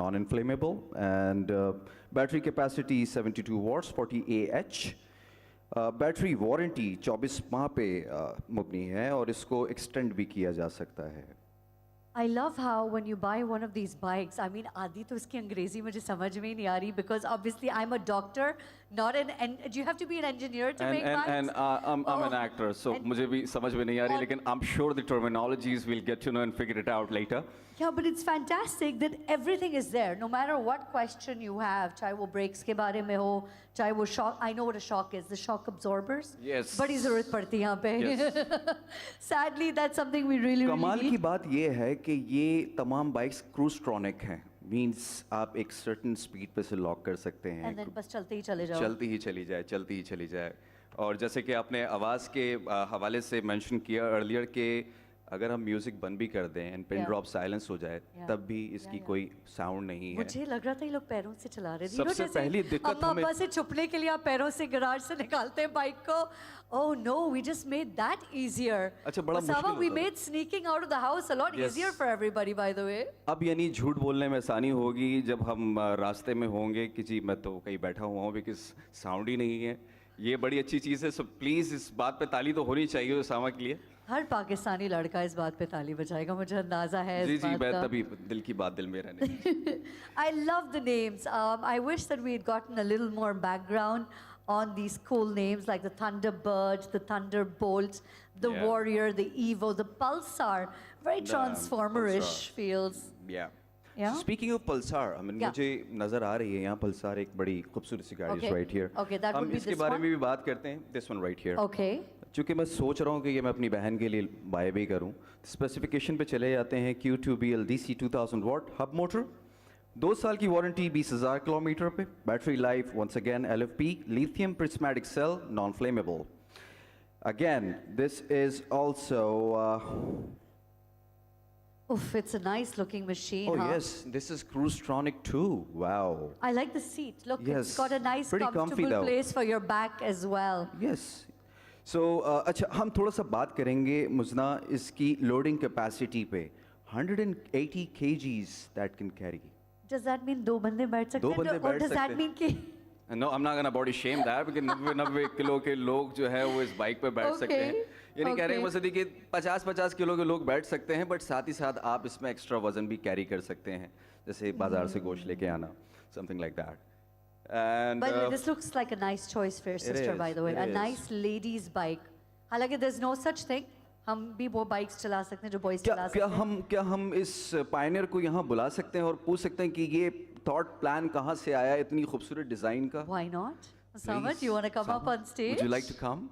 non-inflammable. And battery capacity 72 watts, 40 AH. Battery warranty 24 माह पे मुबनी है और इसको एक्सटेंड भी किया जा सकता है। I love how when you buy one of these bikes, I mean, आधी तो इसकी अंग्रेजी मुझे समझ में ही नहीं आ रही because obviously I'm a doctor, not an, and do you have to be an engineer to make bikes? And I'm an actor, so And- मुझे भी समझ में नहीं आ रही, और- लेकिन I'm sure the terminologies we'll get to know and figure it out later. Yeah, but it's fantastic that everything is there. No matter what question you have, चाहे वो brakes के बारे में हो, चाहे वो shock, I know what a shock is, the shock absorbers. Yes. बड़ी ज़रूरत पड़ती है यहाँ पे. Sadly, that's something we really, कमाल really की need. बात ये है कि ये तमाम बाइक्स क्रूज-ट्रॉनिक हैं, मींस आप एक सर्टेन स्पीड पे से लॉक कर सकते हैं, And then बस चलते ही चले जाओ. चलती ही चली जाए, चलती ही चली जाए। और जैसे कि आपने आवाज़ के हवाले से मेंशन किया अर्लियर कि अगर हम म्यूजिक बंद भी कर दें and pin Yeah. Drop silence हो जाए, Yeah. तब भी इसकी Yeah. कोई साउंड नहीं है। मुझे लग रहा था ये लोग पैरों से चला रहे थे। सबसे पहली दिक्कत अम्मा हमें- अब्बा से छुपने के लिए आप पैरों से गराज से निकालते हैं बाइक को। Oh no, we just made that easier. अच्छा, बड़ा Osama, मुश्किल we होता है। made sneaking out of the house a lot Yes. easier for everybody, by the way. अब यानी झूठ बोलने में आसानी होगी जब हम रास्ते में होंगे कि जी मैं तो कहीं बैठा हुआ हूँ, बिकॉज साउंड ही नहीं है। ये बड़ी अच्छी चीज़ है, सो प्लीज़ इस बात पे ताली तो होनी चाहिए उसामा के लिए। हर पाकिस्तानी लड़का इस बात पे ताली बजाएगा, मुझे अंदाजा है जी इस जी, बात मैं का। तभी दिल की बात दिल में रहने। I love the names. I wish that we had gotten a little more background on these cool names like the Thunderbird, the Thunderbolt, the Yeah. Warrior, the Evo, the Pulsar. Very The transformerish Pulsar. feels. Yeah. Yeah? Speaking of Pulsar, I mean Yeah. मुझे नज़र आ रही है यहाँ Pulsar एक बड़ी खूबसूरत सी गाड़ी Okay. है right here. Okay, that हम would be इसके this बारे one? में भी बात करते हैं, this one right here. Okay. चूँकि मैं सोच रहा हूँ कि ये मैं अपनी बहन के लिए बाय भी करूँ, स्पेसिफिकेशन पे चले जाते हैं। Q2BL DC 2000 watt hub motor, 2 साल की वारंटी, 20,000 किलोमीटर पे। Battery life once again LFP lithium prismatic cell, non flammable. Again, this is also. Oof, it's a nice looking machine. Oh huh? yes, this is Cruisetronic too. Wow. I like the seat. Look, Yes, it's got a nice pretty comfy comfortable though. place for your back as well. Yes. So अच्छा हम थोड़ा सा बात करेंगे मुजना इसकी loading capacity पे 180 kgs that can carry. Does that mean दो बंदे बैठ सकते दो हैं? बंदे Or बैठ does that सकते mean कि No, I'm not gonna body shame that because 90 kilo के लोग जो है वो इस बाइक पे बैठ सकते हैं. ये नहीं कह रहे हैं Okay. मसदी कि 50 किलो के लोग बैठ सकते हैं बट साथ ही साथ आप इसमें एक्स्ट्रा वजन भी कैरी कर सकते हैं जैसे बाजार से गोश्त लेके आना something like that. And By the way, this looks like a nice choice for your sister, by is, the way. it A is. nice ladies bike. हालांकि there's no such thing. हम भी वो बाइक्स चला सकते हैं जो boys चला सकते हैं. क्या हम इस पायनियर को यहाँ बुला सकते हैं और पूछ सकते हैं कि ये थॉट प्लान कहाँ से आया इतनी खूबसूरत डिजाइन का? Why not? Osama, do you want to come up on stage? Would you like to come?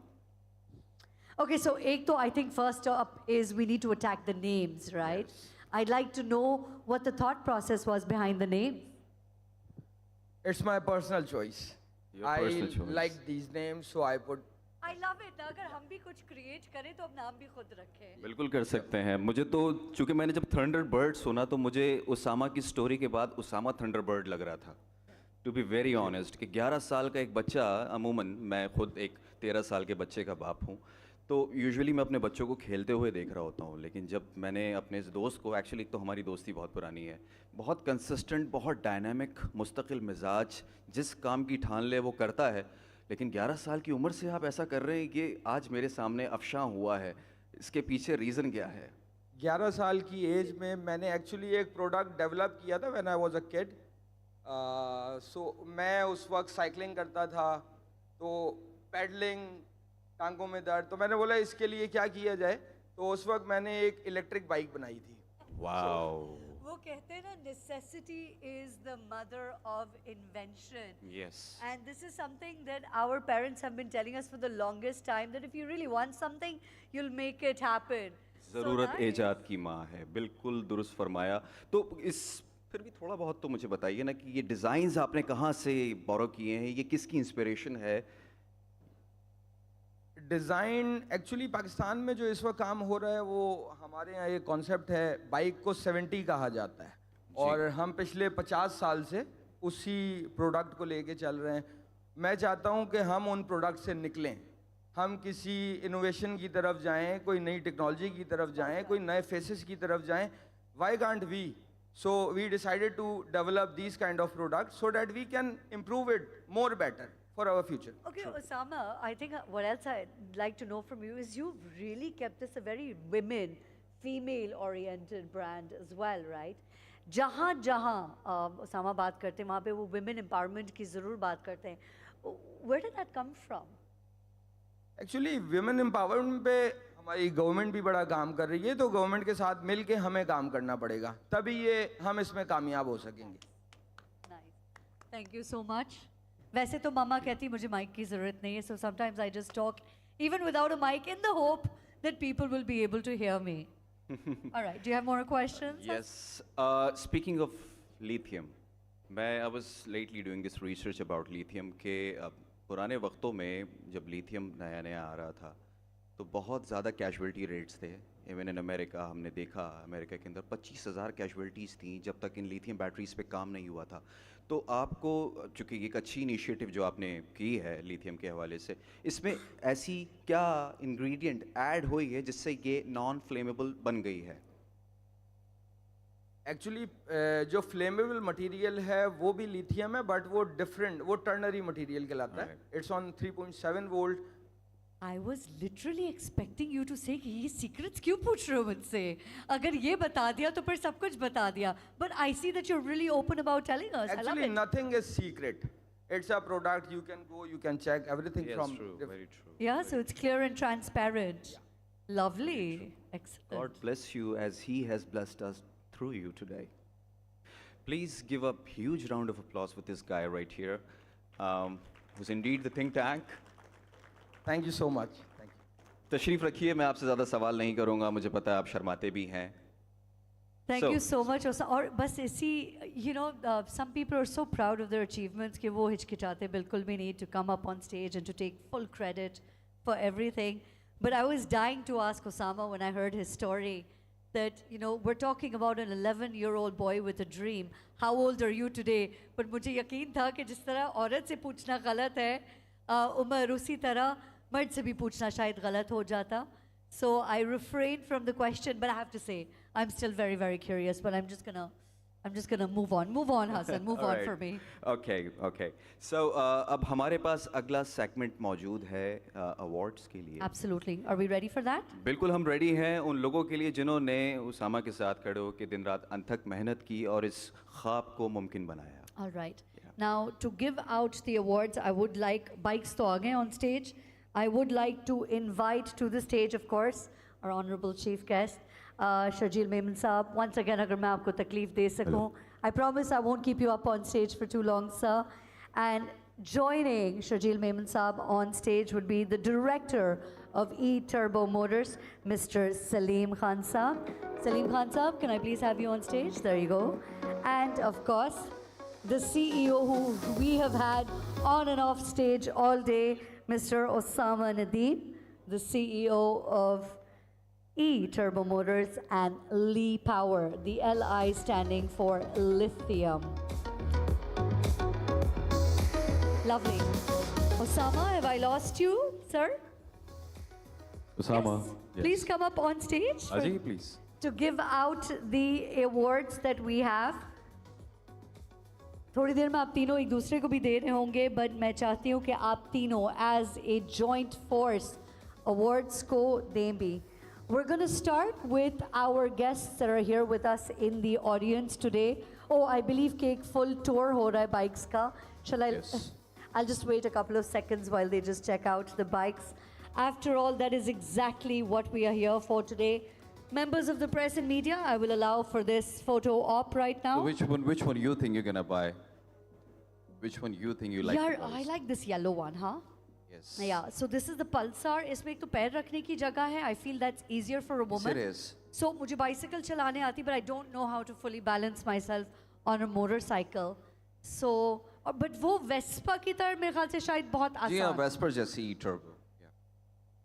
Okay, so एक तो I think first up is we need to attack the names, right? I'd like to know what the thought process was behind the name. It's my personal choice. Your I personal choice. like these names, so I put. I love it. अगर हम भी कुछ create करें तो अब नाम भी खुद रखें. बिल्कुल कर सकते हैं. मुझे तो चूंकि मैंने जब थंडरबर्ड सुना तो मुझे उसामा की स्टोरी के बाद उसामा थंडरबर्ड लग रहा था. टू बी वेरी ऑनेस्ट कि 11 साल का एक बच्चा अमूमन मैं खुद एक 13 साल के बच्चे का बाप हूँ तो यूजुअली मैं अपने बच्चों को खेलते हुए देख रहा होता हूँ लेकिन जब मैंने अपने इस दोस्त को एक्चुअली तो हमारी दोस्ती बहुत पुरानी है बहुत कंसिस्टेंट बहुत डायनामिक मुस्तकिल मिजाज जिस काम की ठान ले वो करता है लेकिन 11 साल की उम्र से आप ऐसा कर रहे हैं कि आज मेरे सामने अफशां हुआ है इसके पीछे रीज़न क्या है? 11 साल की एज में मैंने एक्चुअली एक प्रोडक्ट डेवलप किया था when I was a kid. So मैं उस वक्त साइकिलिंग करता था तो पैडलिंग टांगों में दर्द तो मैंने बोला इसके लिए क्या किया जाए तो उस वक्त मैंने एक इलेक्ट्रिक बाइक बनाई थी. वाओ. वो कहते हैं ना necessity is the mother of invention. Yes. And this is something that our parents have been telling us for the longest time that if you really want something, you'll make it happen. ज़रूरत nice. ईजाद की माँ है बिल्कुल दुरुस्त फरमाया. तो इस फिर भी थोड़ा बहुत तो मुझे बताइए ना कि ये डिज़ाइंस आपने कहाँ से बोरो किए हैं ये किसकी इंस्पिरेशन है? डिज़ाइन एक्चुअली पाकिस्तान में जो इस वक्त काम हो रहा है वो हमारे यहाँ एक कॉन्सेप्ट है बाइक को 70 कहा जाता है और हम पिछले 50 साल से उसी प्रोडक्ट को लेके चल रहे हैं. मैं चाहता हूँ कि हम उन प्रोडक्ट से निकलें हम किसी इनोवेशन की तरफ जाएं कोई नई टेक्नोलॉजी की तरफ जाएं कोई नए फेसेस की तरफ जाएं. Why can't we? So we decided to develop these kind of products so that we can improve it more better for our future. Okay, Osama, I think what else I'd like to know from you is you've really kept this a very women, female-oriented brand as well, right? जहाँ Osama बात करते हैं वहाँ पे वो women empowerment की ज़रूर बात करते हैं. Where did that come from? Actually, women empowerment पे हमारी गवर्नमेंट भी बड़ा काम कर रही है तो गवर्नमेंट के साथ मिल के हमें काम करना पड़ेगा तभी ये हम इसमें कामयाब हो सकेंगे. Nice. Thank you so much. वैसे तो मामा कहती मुझे माइक की ज़रूरत नहीं है so sometimes I just talk even without a mic in the hope that people will be able to hear me. All right. Do you have more questions? Yes. Speaking of lithium, I was lately doing this research about lithium के पुराने वक्तों में जब lithium नया आ रहा था तो बहुत ज़्यादा कैजुअलिटी रेट्स थे. इवन इन अमेरिका हमने देखा अमेरिका के अंदर 25,000 कैजुअलिटीज़ थी जब तक इन लिथियम बैटरीज पे काम नहीं हुआ था. तो आपको चूँकि एक अच्छी इनिशिएटिव जो आपने की है लिथियम के हवाले से इसमें ऐसी क्या इंग्रेडिएंट ऐड हुई है जिससे ये नॉन फ्लेमेबल बन गई है? एक्चुअली जो फ्लेमेबल मटेरियल है वो भी लिथियम है बट वो डिफरेंट वो टर्नरी मटेरियल कहलाता है. It's on 3.7 volt. I was literally expecting you to say कि ये secrets क्यों पूछ रहे हो मुझसे? अगर ये बता दिया तो फिर सब कुछ बता दिया. But I see that you're really open about telling us. I love Actually, it. nothing is secret. It's a product. You can go, you can check everything Yes, from. true, very true. Yeah, so it's clear and transparent. Lovely. Excellent. God bless you as He has blessed us through you today. Please give a huge round of applause with this guy right here, who's indeed the think tank. Thank you so much. Thank you. तशरीफ़ रखिए. मैं आपसे ज़्यादा सवाल नहीं करूँगा. मुझे पता है आप शर्माते भी हैं. Thank So- you so much. और बस इसी, you know, some people are so proud of their achievements कि वो हिचकिचाते बिल्कुल भी नहीं to come up on stage and to take full credit for everything. But I was dying to ask Osama when I heard his story that, you know, we're talking about an 11-year-old boy with a dream. How old are you today? But मुझे यकीन था कि जिस तरह औरत से पूछना गलत है, उम्र उसी तरह मर्द से भी पूछना शायद गलत हो जाता. So I refrained from the question, but I have to say, I'm still very, very curious, but I'm just gonna move on. Move on, Hassan. Move on for me. Okay, okay. So अब हमारे पास अगला segment मौजूद है awards के लिए. Absolutely. Are we ready for that? बिल्कुल हम ready हैं उन लोगों के लिए जिन्होंने उसामा के साथ खड़े होकर दिन रात अनथक मेहनत की और इस ख्वाब को मुमकिन बनाया. All right. Now, to give out the awards, I would like bikes to aage on stage. I would like to invite to the stage, of course, our honorable chief guest, Sharjeel Memon Saab. Once again, agar main aapko takleef de sakun, I promise I won't keep you up on stage for too long, sir. And joining Sharjeel Memon Saab on stage would be the director of E-Turbo Motors, Mr. Salim Khan Saab. Salim Khan Saab, can I please have you on stage? There you go. And of course, the CEO who we have had on and off stage all day, Mr. Osama Nadeem, the CEO of E-Turbo Motors and Li Power, the LI standing for lithium. Lovely. Osama, have I lost you, sir? Osama, Yes. Please come up on stage आ जाइए please. to give out the awards that we have. थोड़ी देर में आप तीनों एक दूसरे को भी दे रहे होंगे, बट मैं चाहती हूँ कि आप तीनों as a joint force awards को दें भी. We're going to start with our guests that are here with us in the audience today. Oh, I believe कि एक full tour हो रहा है bikes का. Shall I? Yes. I'll just wait a couple of seconds while they just check out the bikes. After all, that is exactly what we are here for today. Members of the press and media, I will allow for this photo op right now. So which one you think you're gonna buy? Which one you think you like? Yaar, the most? I like this yellow one, huh? Yes. Yeah, so this is the Pulsar. इसमें एक तो पैर रखने की जगह है. I feel that's easier for a Yes, woman. it is. So मुझे bicycle चलाने आती, but I don't know how to fully balance myself on a motorcycle. So, but वो Vespa की तरह मेरे ख्याल से शायद बहुत जी हाँ, आसान. Vespa जैसी E-Turbo. Yeah.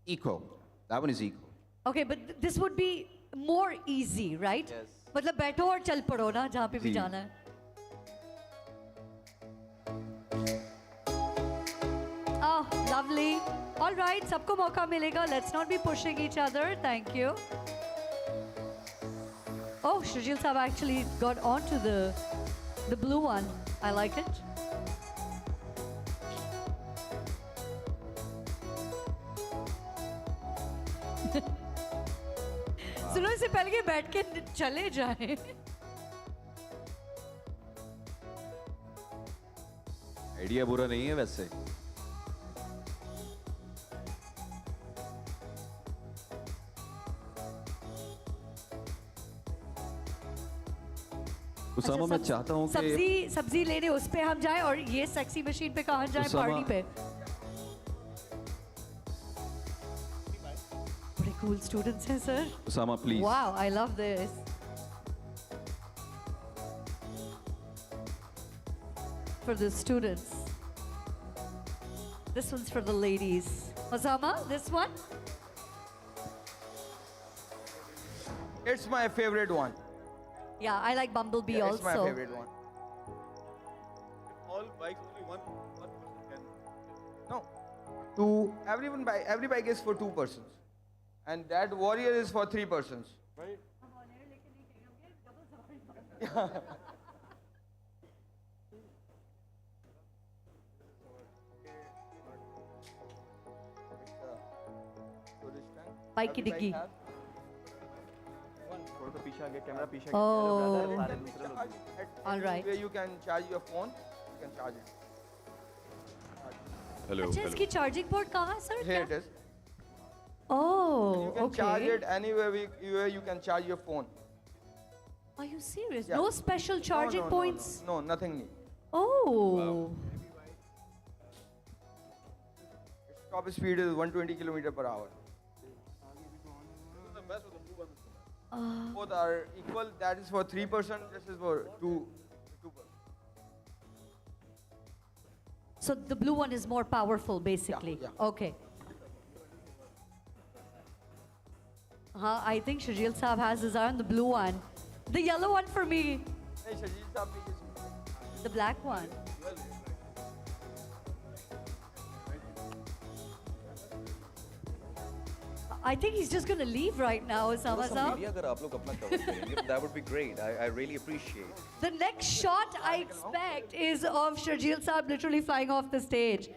Eco. That one is Eco. Okay, but this would be more easy, right? Yes. मतलब बैठो और चल पड़ो ना जहाँ पे भी जी. जाना है. Oh, lovely. All right, सबको मौका मिलेगा. Let's not be pushing each other. Thank you. Oh, Sharjeel Saab actually got onto the blue one. I like it. सुनो इससे पहले कि बैठ के चले जाएं. आइडिया बुरा नहीं है वैसे. उसामा मैं चाहता हूँ कि सब्जी लेने उस पे हम जाएं और ये सेक्सी मशीन पे कहाँ जाएं उसामा- पार्टी पे. बड़े cool students हैं सर. Usama please. Wow, I love this. For the students. This one's for the ladies. Osama, this one? It's my favorite one. Yeah, I like Bumblebee Yeah, also. it's my favorite one. All bikes only one person can. No, every bike is for 2 persons, and that Warrior is for 3 persons. Right? Bike की डिग्गी. Oh. All right. Where you can charge your phone, you can charge it. Hello अच्छा इसकी charging port कहाँ है sir? Here it is. Oh, You can charge okay. it anywhere where you can charge your phone. Are you serious? Yeah. No special charging no, points? No, nothing need. Oh. Its top speed is 120 km/h. Both are equal. That is for 3 person. This is for 2 person. So the blue one is more powerful, basically. Yeah. Okay. I think Shajil Saab has his eye on the blue one. The yellow one for me. नहीं शजील साहब ने किस The black one. I think he's just going to leave right now, Osama Saab. Media अगर आप लोग अपना cover करेंगे तो that would be great. I really appreciate. The next shot I expect is of Shajil Saab literally flying off the stage.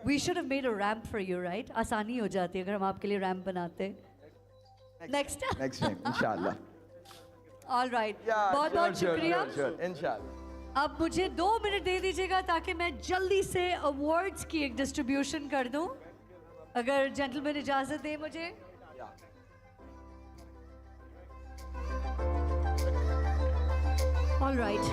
We should have made a ramp for you, right? आसानी हो जाती अगर हम आपके लिए ramp बनाते. Next time. Next time, inshallah. All right. Yeah, बहुत बहुत शुक्रिया. sure, इंशाल्लाह. अब मुझे 2 मिनट दे दीजिएगा ताकि मैं जल्दी से अवार्ड्स की एक डिस्ट्रीब्यूशन कर दूं. अगर जेंटलमैन इजाजत दे मुझे. All right.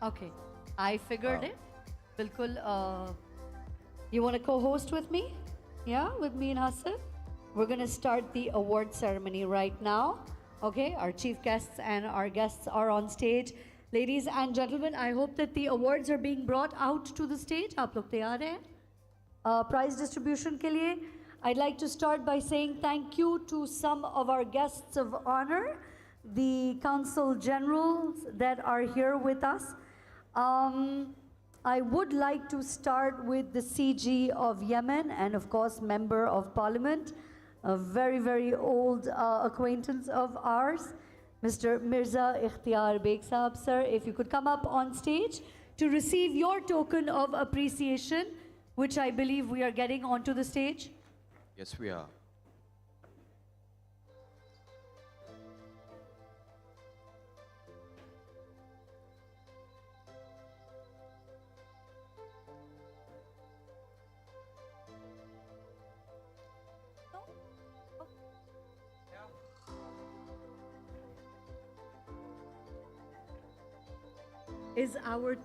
Okay, I figured it. Bilkul, you want to co-host with me? Yeah, with me and Hassan? We're going to start the award ceremony right now. Okay, our chief guests and our guests are on stage. Ladies and gentlemen, I hope that the awards are being brought out to the stage. आप लोग तैयार हैं? Prize distribution के लिए, I'd like to start by saying thank you to some of our guests of honor, the Consul Generals that are here with us. I would like to start with the CG of Yemen and of course Member of Parliament, a very, very old acquaintance of ours, Mr. Mirza Ikhtiyar Beg Saab, sir, if you could come up on stage to receive your token of appreciation, which I believe we are getting onto the stage. Yes, we are. Is our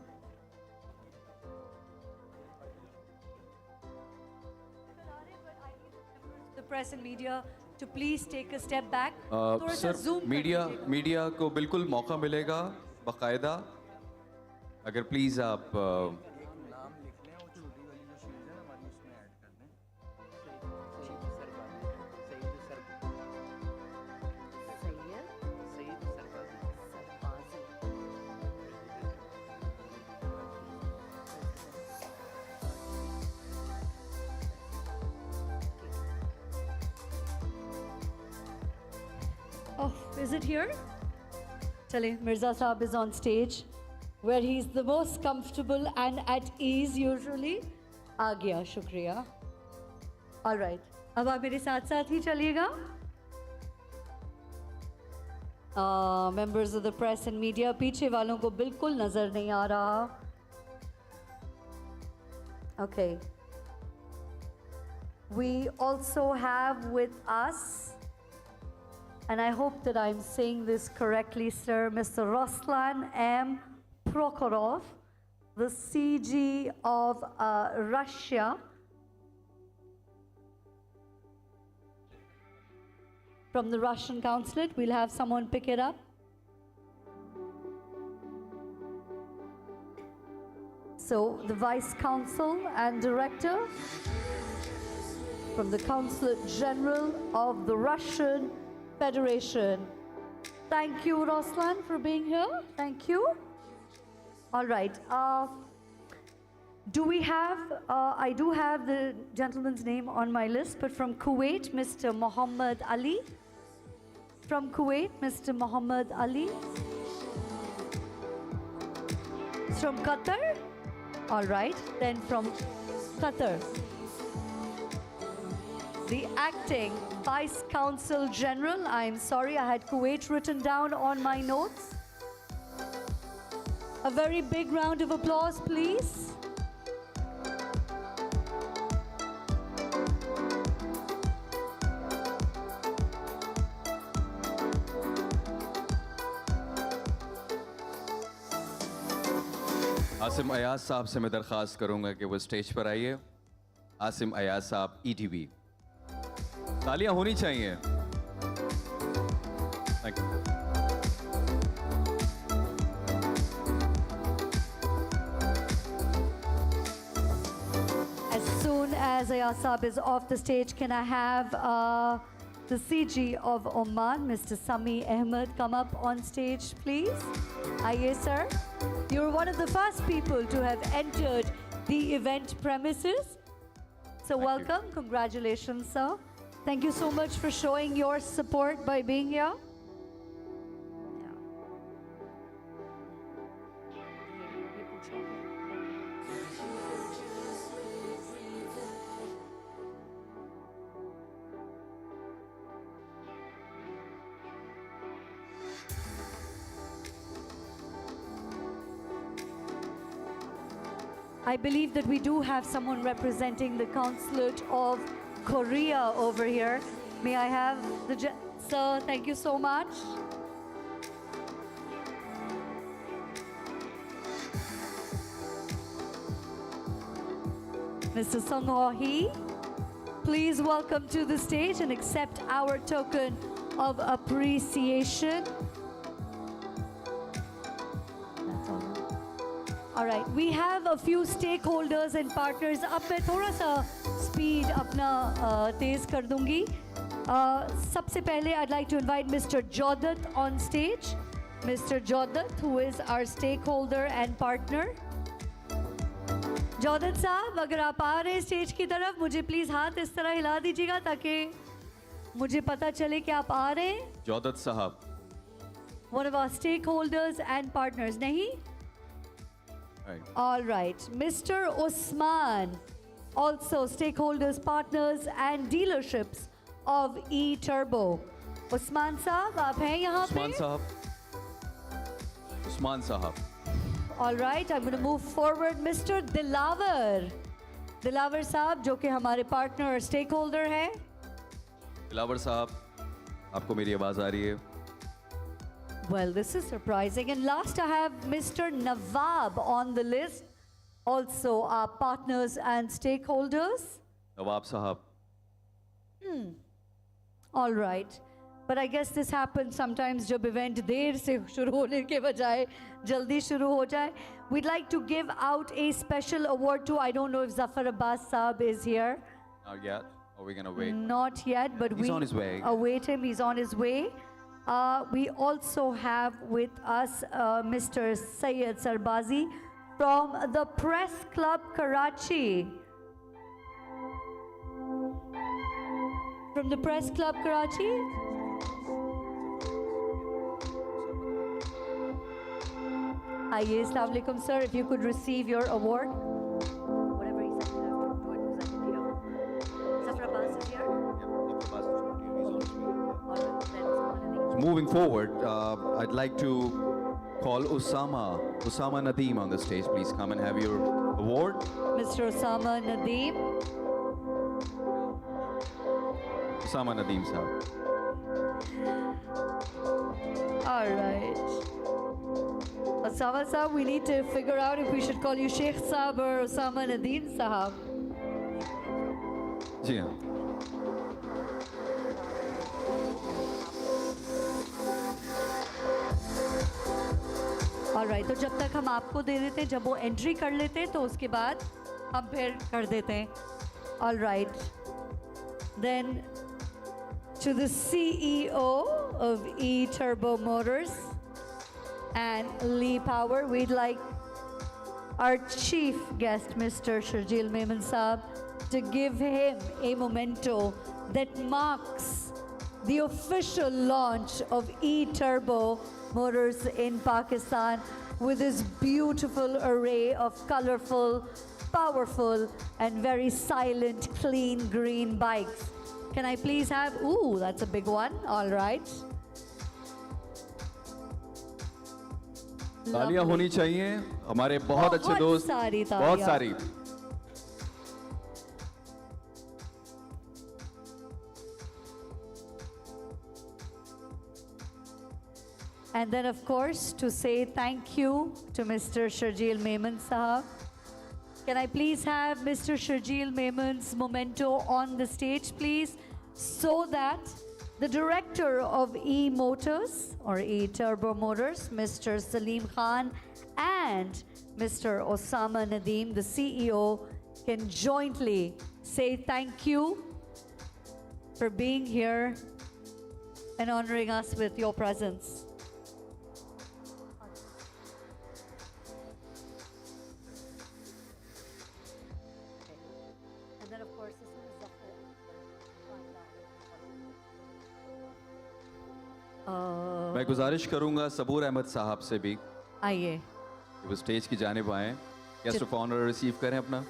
the press and media to please take a step back. थोड़ा सा sir zoom कर media लीजिएगा. Media को बिल्कुल मौका मिलेगा बाकायदा अगर प्लीज़ आप Oh, is it here? Chale, Mirza Saab is on stage, where he's the most comfortable and at ease usually. आ गया, शुक्रिया. All right. अब आप मेरे साथ साथ ही चलिएगा. Members of the press and media, पीछे वालों को बिल्कुल नजर नहीं आ रहा. Okay. We also have with us, and I hope that I'm saying this correctly, sir, Mr. Ruslan M. Prokhorov, the CG of Russia. From the Russian consulate, we'll have someone pick it up. So, the Vice Consul and Director from the Consulate General of the Russian Federation. Thank you, Ruslan, for being here. Thank you. All right. Do we have, I do have the gentleman's name on my list, but from Kuwait, Mr. Muhammad Ali. From Kuwait, Mr. Muhammad Ali. From Qatar? All right. Then from Qatar, the acting Vice Consul General. I'm sorry, I had Kuwait written down on my notes. A very big round of applause, please. Asim Ayaz साहब से मैं दरख्वास्त करूंगा कि वो stage पर आइए. आसिम अयाज साहब, ETV. तालियां होनी चाहिए. Thank you. as Ayaz Saab is off the stage, can I have the CG of Oman, Mr. Sami Ahmed, come up on stage, please? Aye, sir. You're one of the first people to have entered the event premises. So welcome, congratulations, sir. Thank you so much for showing your support by being here. I believe that we do have someone representing the consulate of Korea over here. May I have the sir? Thank you so much. Mr. Sung Ho Hee, please welcome to the stage and accept our token of appreciation. That's all. All right, we have a few stakeholders and partners. अब मैं थोड़ा सा speed अपना तेज कर दूंगी. सबसे पहले I'd like to invite Mr. Jodat on stage. Mr. Jodat, who is our stakeholder and partner. Jodat साहब, अगर आप आ रहे हैं स्टेज की तरफ, मुझे प्लीज हाथ इस तरह हिला दीजिएगा ताकि मुझे पता चले कि आप आ रहे हैं. Jodat Sahab. One of our stakeholders and partners. नहीं? Right. All right, Mr. Osman, also stakeholders, partners, and dealerships of E-Turbo. Osman Saab, आप हैं यहाँ पे? Usman Sahab. Usman Sahab. All right, I'm going to move forward. Mr. Dilawar. Dilawar Saab, जो कि हमारे partner और stakeholder हैं. Dilawar Sahab, आपको मेरी आवाज़ आ रही है? Well, this is surprising. And last I have Mr. Nawab on the list. Also our partners and stakeholders. Nawab Sahab. All right. But I guess this happens sometimes जब event देर से शुरू होने के बजाय जल्दी शुरू हो जाए. We'd like to give out a special award to, I don't know if Zafar Abbas Saab is here. Not yet. Are we gonna wait? Not yet, but He's we on his way. await him. He's on his way. We also have with us Mr. Syed Sarbazi from the Press Club Karachi. From the Press Club Karachi. Aye, Assalamu alaikum, sir. If you could receive your award. Whatever he said, you have to do it because I can hear. Zafar Abbas is here. All right, then someone Moving forward, I'd like to call Osama Nadeem on the stage. Please come and have your award. Mr. Osama Nadeem. Osama Nadeem Sahab. All right. Osama Sahab, we need to figure out if we should call you Sheikh Sahab or Osama Nadeem Sahab. जी हाँ. All right, तो जब तक हम आपको दे देते हैं, जब वो एंट्री कर लेते हैं तो उसके बाद हम फिर कर देते हैं. All right. Then to the CEO of E-Turbo Motors and Lee Power, we'd like our chief guest, Mr. Sharjeel Memon Saab, to give him a memento that marks the official launch of E-Turbo Motors in Pakistan with this beautiful array of colorful, powerful, and very silent, clean green bikes. Can I please have, ooh, that's a big one, all right. तालियां होनी चाहिए हमारे बहुत अच्छे बहुत दोस्त सारी बहुत तालियां. सारी. And then, of course, to say thank you to Mr. Sharjeel Memon Sahab. Can I please have Mr. Sharjeel Memon's memento on the stage, please, so that the director of E-Motors, or E-Turbo Motors, Mr. Salim Khan, and Mr. Osama Nadeem, the CEO, can jointly say thank you for being here and honoring us with your presence. And then, of course, as soon as मैं गुजारिश करूंगा सबूर अहमद साहब से भी आइए कि वो stage की जानिब आएं, गेस्ट ऑफ ऑनर रिसीव करें अपना.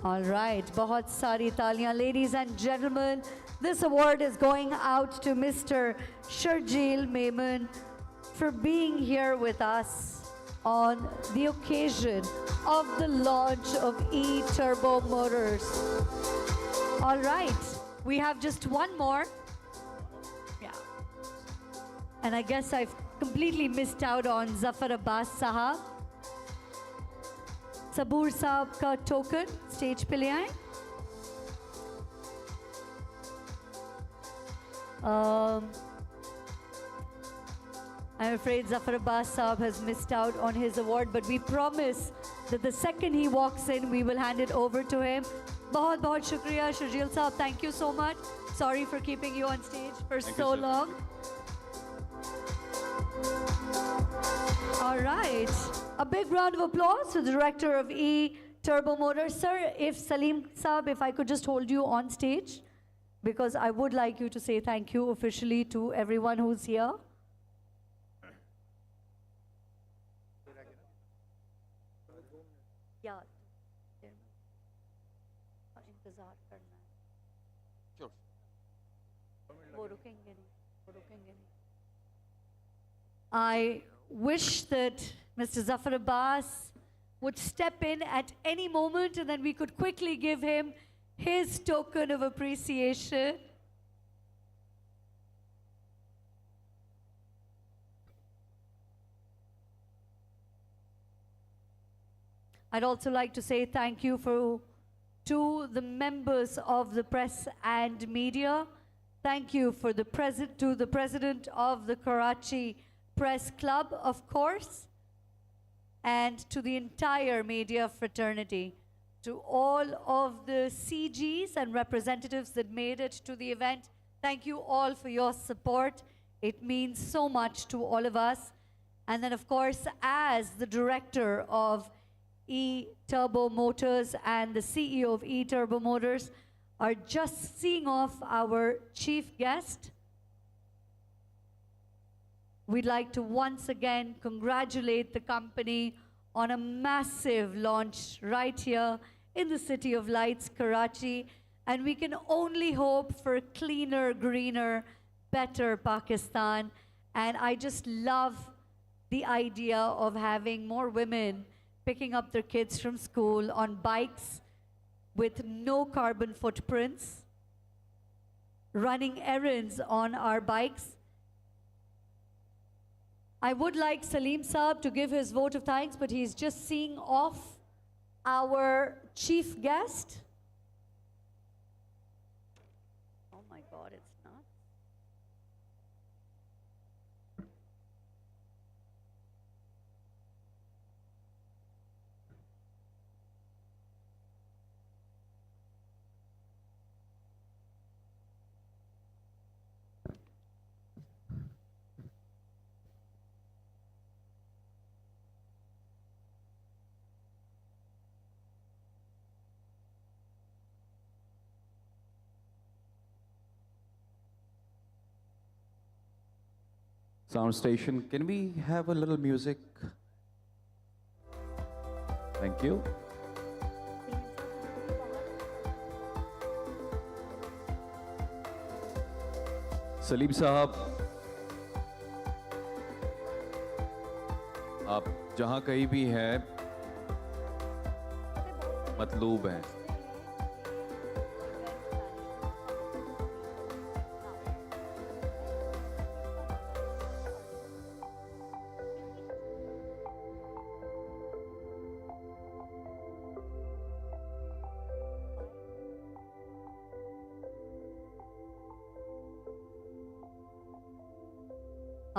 All right, बहुत सारी तालियां. Ladies and gentlemen, this award is going out to Mr. Sharjeel Memon for being here with us on the occasion of the launch of E-Turbo Motors. All right, we have just one more. Yeah. And I guess I've completely missed out on Zafar Abbas Sahab. Saboor Saab ka token stage pe le aaye. I'm afraid Zafar Abbas Saab has missed out on his award, but we promise that the second he walks in, we will hand it over to him. Bahut bahut shukriya, Sharjeel Saab. Thank you so much. Sorry for keeping you on stage for Thank you, so sir. long. All right. A big round of applause to the director of E-Turbo Motors. Sir, if Salim Saab, if I could just hold you on stage, because I would like you to say thank you officially to everyone who's here. Yeah. इंतजार करना है. Sure. वो रुकेंगे नहीं, वो रुकेंगे नहीं. I wish that Mr. Zafar Abbas would step in at any moment and then we could quickly give him his token of appreciation. I'd also like to say thank you to the members of the press and media. Thank you for the to the president of the Karachi Press Club, of course, and to the entire media fraternity, to all of the CGs and representatives that made it to the event. Thank you all for your support. It means so much to all of us. And then, of course, as the director of E-Turbo Motors and the CEO of E-Turbo Motors are just seeing off our chief guest, we'd like to once again congratulate the company on a massive launch right here in the City of Lights, Karachi. And we can only hope for a cleaner, greener, better Pakistan. And I just love the idea of having more women picking up their kids from school on bikes with no carbon footprints, running errands on our bikes. I would like Salim Saab to give his vote of thanks, but he's just seeing off our chief guest. Oh my God, it's not. Sound station, can we have a little music? Thank you. Salim साहब, आप जहां कहीं भी हैं मतलूब हैं.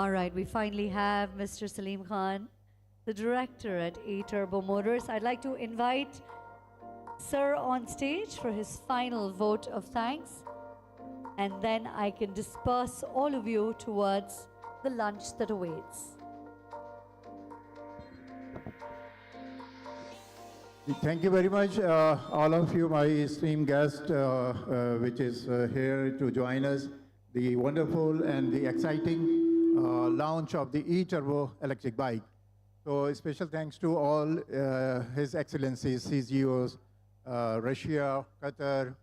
All right, we finally have Mr. Salim Khan, the director at E-Turbo Motors. I'd like to invite Sir on stage for his final vote of thanks. And then I can disperse all of you towards the lunch that awaits. Thank you very much, all of you, my esteemed guest, which is here to join us. The wonderful and the exciting launch of the e-Turbo electric bike. So a special thanks to all His Excellencies, CGOs, Russia, Qatar,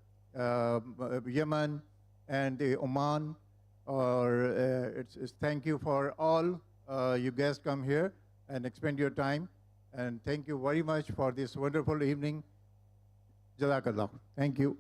Yemen, and Oman. Thank you for all you guests come here and expend your time. And thank you very much for this wonderful evening. Jazakallah. Thank you.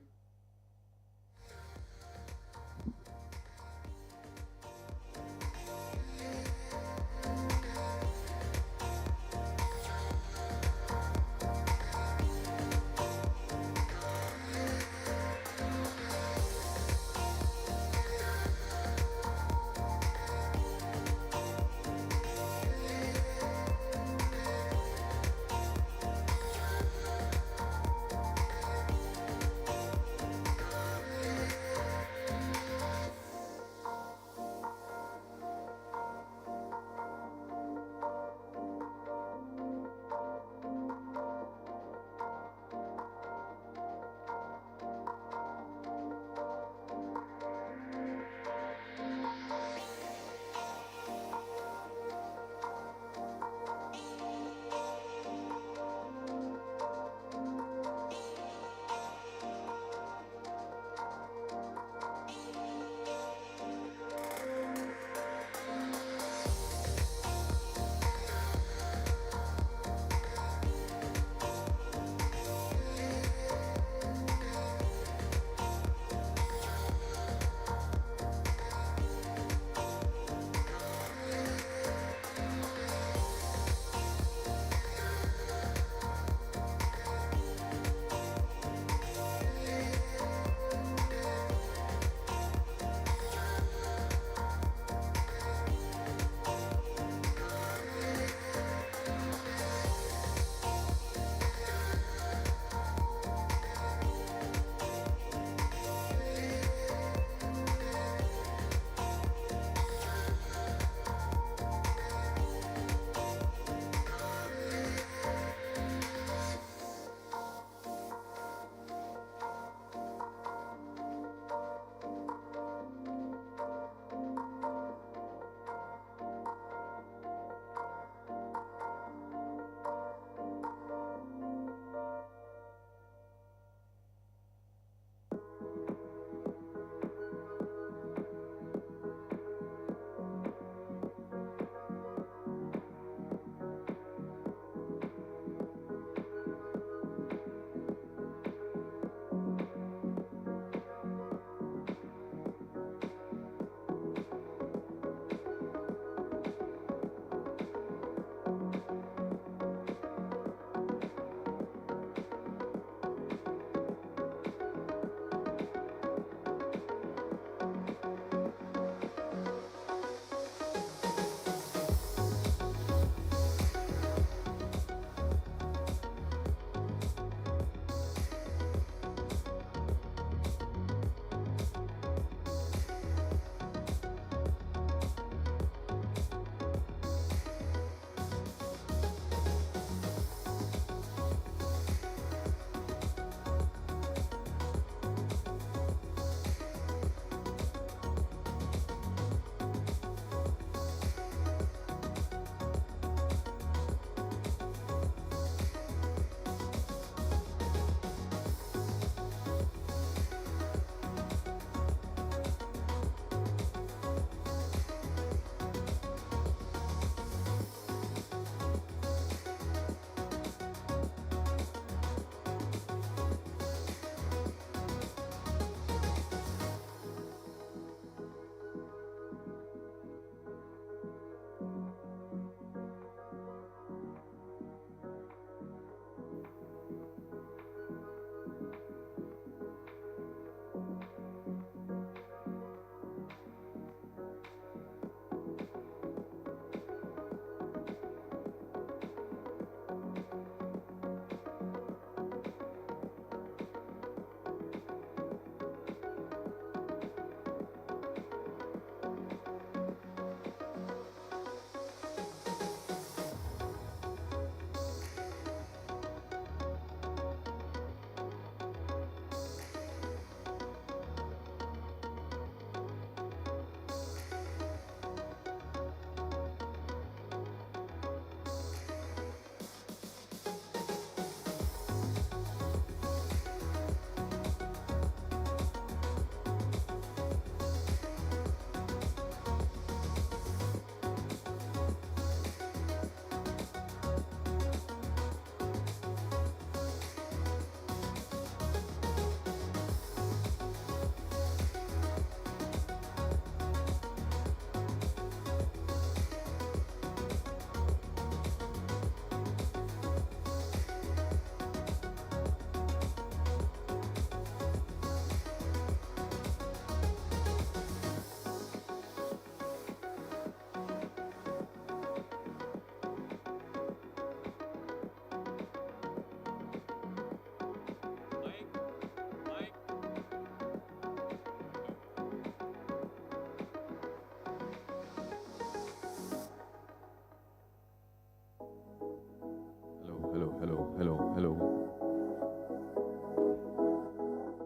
Hello hello hello hello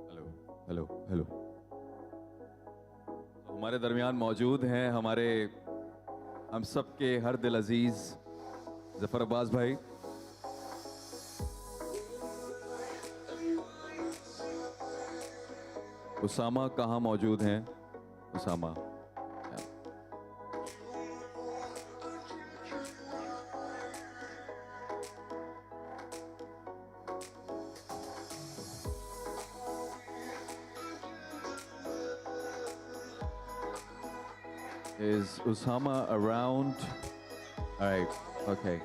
hello hello hello. तो हमारे दरमियान मौजूद हैं हमारे हम सब के हर दिल अजीज जफर अब्बास भाई। उसामा कहाँ मौजूद हैं? Usama Is Usama around? All right, okay.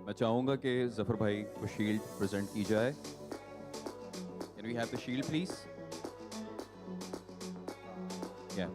मैं चाहूँगा कि जफ़र भाई को शील्ड प्रेजेंट की जाए। Can we have the shield please? या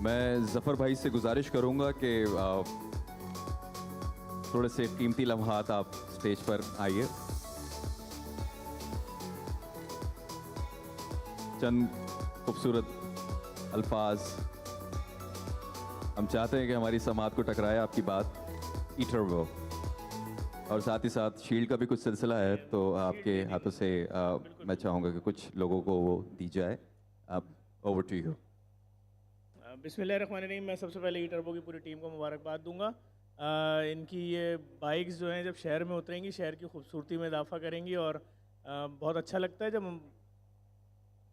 मैं ज़फ़र भाई से गुजारिश करूंगा कि थोड़े से कीमती लम्हात आप स्टेज पर आइए। चंद खूबसूरत अल्फाज हम चाहते हैं कि हमारी समात को टकराए आपकी बात ईटरबो, और साथ ही साथ शील्ड का भी कुछ सिलसिला है, तो आपके हाथों से मैं चाहूँगा कि कुछ लोगों को वो दी जाए। Over to you. बिस्मिल्लाहिर्रहमानिर्रहीम। मैं सबसे पहले ईटरबो की पूरी टीम को मुबारकबाद दूंगा। इनकी ये बाइक्स जो हैं जब शहर में उतरेंगी शहर की खूबसूरती में इजाफा करेंगी, और बहुत अच्छा लगता है जब हम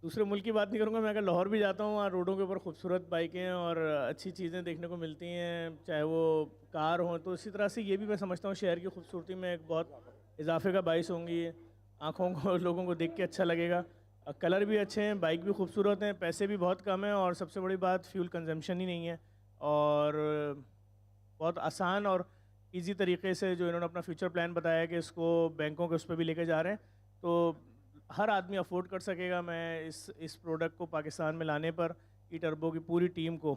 दूसरे मुल्क की बात नहीं करूँगा, मैं अगर लाहौर भी जाता हूँ वहाँ रोडों के ऊपर खूबसूरत बाइकें और अच्छी चीज़ें देखने को मिलती हैं, चाहे वो कार हों, तो इसी तरह से ये भी मैं समझता हूँ शहर की खूबसूरती में एक बहुत इजाफे का बाइस होंगी। आँखों को लोगों को देख के अच्छा लगेगा, कलर भी अच्छे हैं, बाइक भी खूबसूरत हैं, पैसे भी बहुत कम हैं, और सबसे बड़ी बात फ्यूल कंजम्पशन ही नहीं है, और बहुत आसान और इजी तरीके से जो इन्होंने अपना फ्यूचर प्लान बताया कि इसको बैंकों के उस पर भी लेके जा रहे हैं, तो हर आदमी अफोर्ड कर सकेगा। मैं इस प्रोडक्ट को पाकिस्तान में लाने पर ईटरबो की पूरी टीम को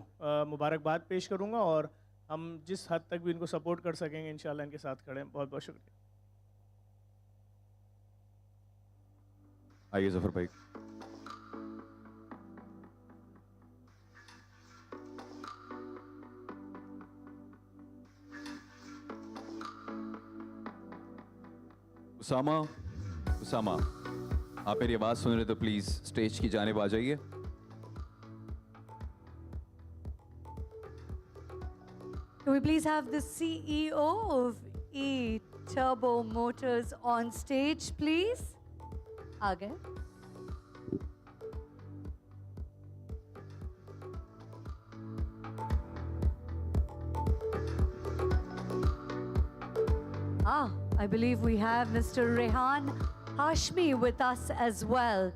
मुबारकबाद पेश करूंगा, और हम जिस हद तक भी इनको सपोर्ट कर सकेंगे इंशाल्लाह इनके साथ खड़े हैं। बहुत बहुत शुक्रिया। आइए जफर भाई। उसामा, उसामा, आप मेरी आवाज़ सुन रहे तो प्लीज़ स्टेज की जानिब आ जाइए। Can we please have the CEO of E-Turbo Motors on stage, please? आगे। I believe we have Mr. Rehan Hashmi with us as well.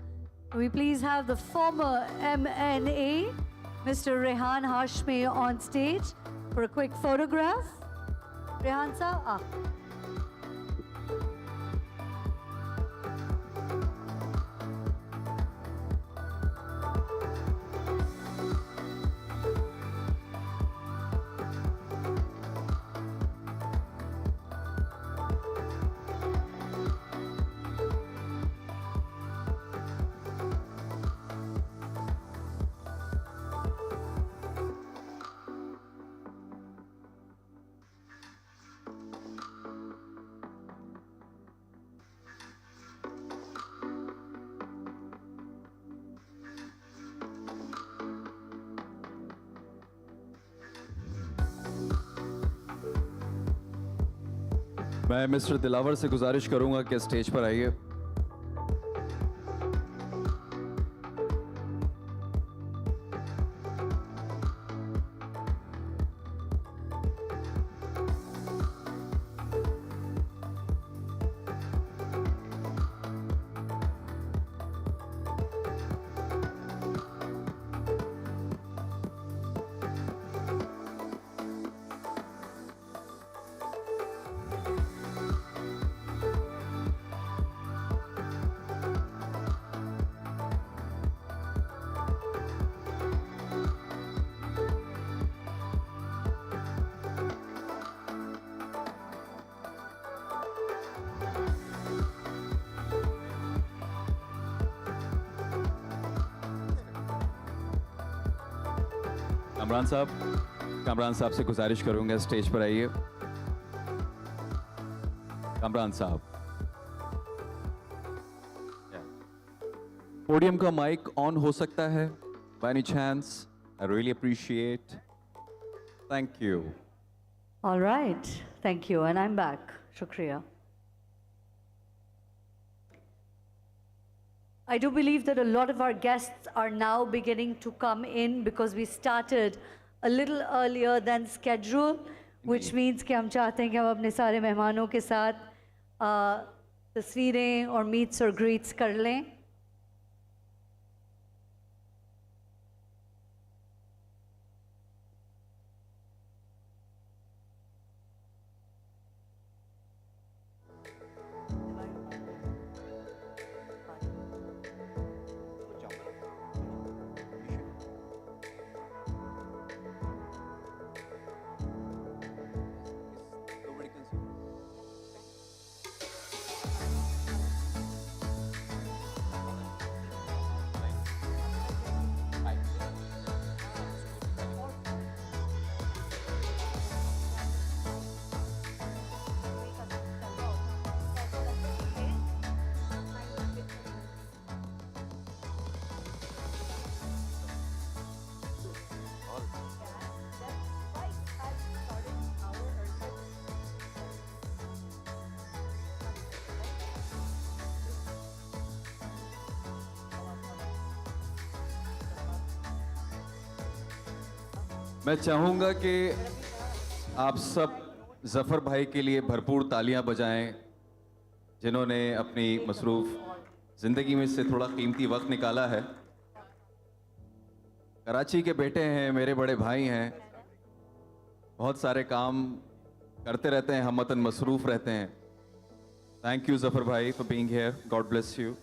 Can we please have the former MNA, Mr. Rehan Hashmi, on stage for a quick photograph? Rehan sir, मैं mister Dilawar से गुजारिश करूंगा कि stage पर आइए। कामरान साहब से गुजारिश करूंगा स्टेज पर आइए। कामरान साहब, पोडियम का माइक ऑन हो सकता है by any chance? I really appreciate, thank you. all right, thank you, and I'm back. Shukriya. I do believe that a lot of our guests are now beginning to come in because we started a little earlier than schedule, which means कि हम चाहते हैं कि हम अपने सारे मेहमानों के साथ तस्वीरें और meets और greets कर लें। मैं चाहूँगा कि आप सब जफ़र भाई के लिए भरपूर तालियां बजाएं, जिन्होंने अपनी मसरूफ़ ज़िंदगी में से थोड़ा कीमती वक्त निकाला है। कराची के बेटे हैं, मेरे बड़े भाई हैं, बहुत सारे काम करते रहते हैं, हम वतन मसरूफ़ रहते हैं। थैंक यू जफ़र भाई for being here, God bless you.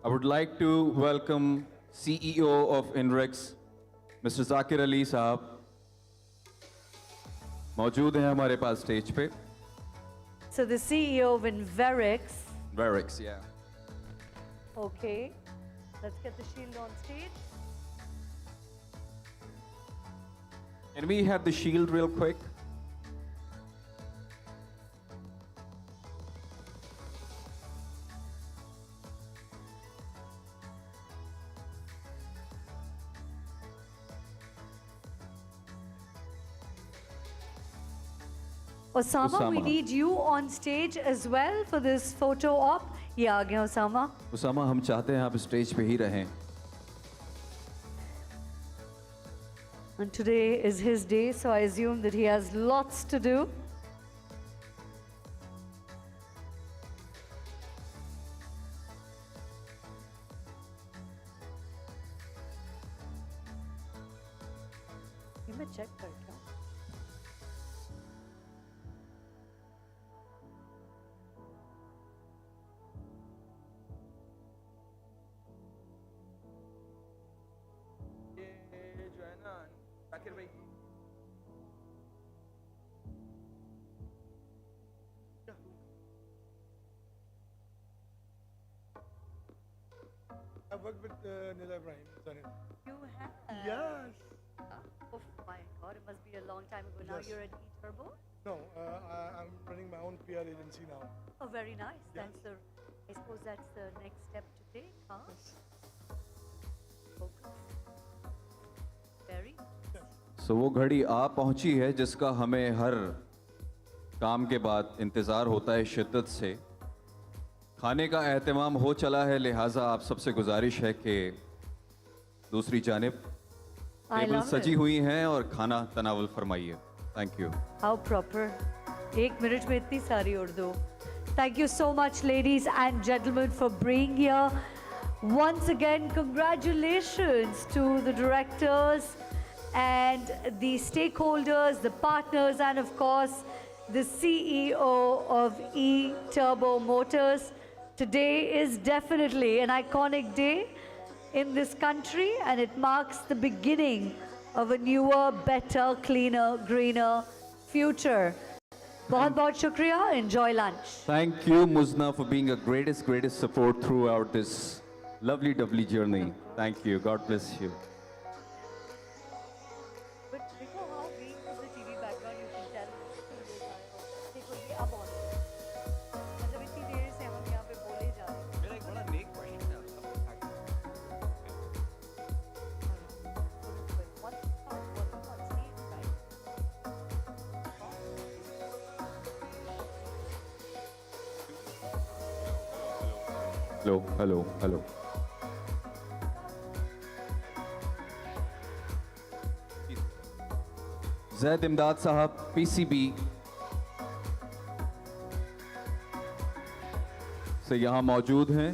I would like to welcome CEO of INREX, Mr. Zakir Ali साहब मौजूद हैं हमारे पास स्टेज पे। So the CEO of Inverex. Verix, yeah. Okay, let's get the shield on stage. Can we have the shield real quick? Osama, we Osama. need you on stage as well for this photo op. ये आ गया Osama. Usama, हम चाहते हैं आप stage पे ही रहें। And today is his day, so I assume that he has lots to do. ये मैं check करके आऊँ। ये जो है ना जाकिर भाई I've worked with Nila Ibrahim. Done it. You have? Yes. Oh my God, it must be a long time ago. Now Yes. you're at eTurbo? No, I'm running my own PR agency now. Oh, very nice. Yes. That's the, I suppose that's the next step to take, huh? Focus. Very. सो वो घड़ी आ पहुंची है जिसका हमें हर काम के बाद इंतज़ार होता है शिद्दत से। खाने का एहतमाम हो चला है, लिहाजा आप सबसे गुजारिश है कि दूसरी जानिब I टेबल love सजी it. हुई हैं और खाना तनावल फरमाइए। Thank you. How proper. 1 minute में इतनी सारी Urdu. Thank you so much, ladies and gentlemen, for being here. Once again, congratulations to the directors and the stakeholders, the partners, and of course, the CEO of eTurbo Motors. Today is definitely an iconic day in this country, and it marks the beginning of a newer, better, cleaner, greener future. बहुत shukriya. Enjoy lunch. Thank you, Muzna, for being a greatest support throughout this lovely journey. Thank you. God bless you. But देखो how being from the TV background you can tell देखो ये अब on मतलब इतनी देर से हम यहाँ पे बोले जा रहे हैं। मेरा एक बड़ा नेक क्वेश्चन है One part working on stage, right? Hello. Zaid इमदाद साहब पीसीबी से यहाँ मौजूद हैं।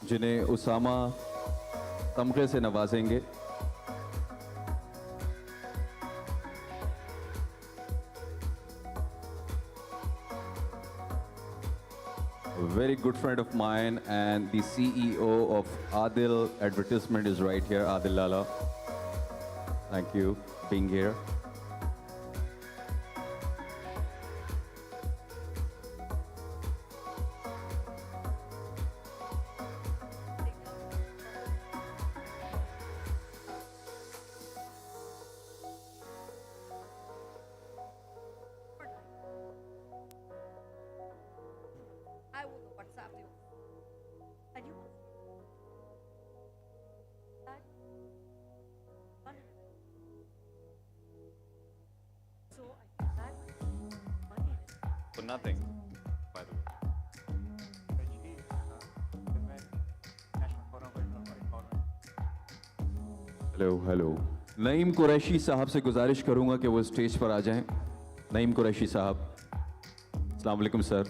जिन्हें उसामा तमगे से नवाजेंगे। A very good friend of mine and the CEO of Adil Advertisement is right here, Adil Lala. Thank you for being here. for nothing, by the way. Hello Naeem Qureshi साहब से गुजारिश करूंगा कि वो स्टेज पर आ जाएं। नईम कुरैशी साहब, अस्सलाम वालेकुम सर।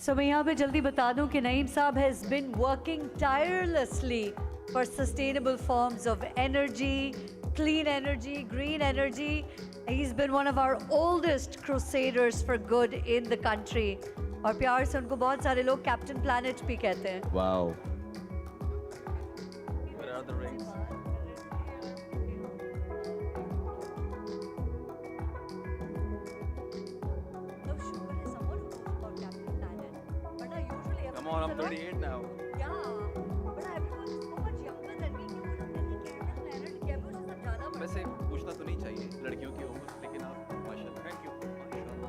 So मैं यहाँ पे जल्दी बता दूं कि नईम साहब has been working tirelessly for sustainable forms of energy, clean energy, green energy. He's been one of our oldest crusaders for good in the country. और प्यार से उनको बहुत सारे लोग कैप्टन प्लैनेट भी कहते हैं। Wow. Where are the rings? Come on, I'm 38 now. Yeah, but everyone is so much younger than me. क्यों उन्होंने नहीं कैप्टन प्लैनेट किया? भी उसके साथ जाना पड़ता है। वैसे पूछना तो नहीं चाहिए लड़कियों की उम्र, लेकिन आप माशाल्लाह, थैंक यू, माशाल्लाह।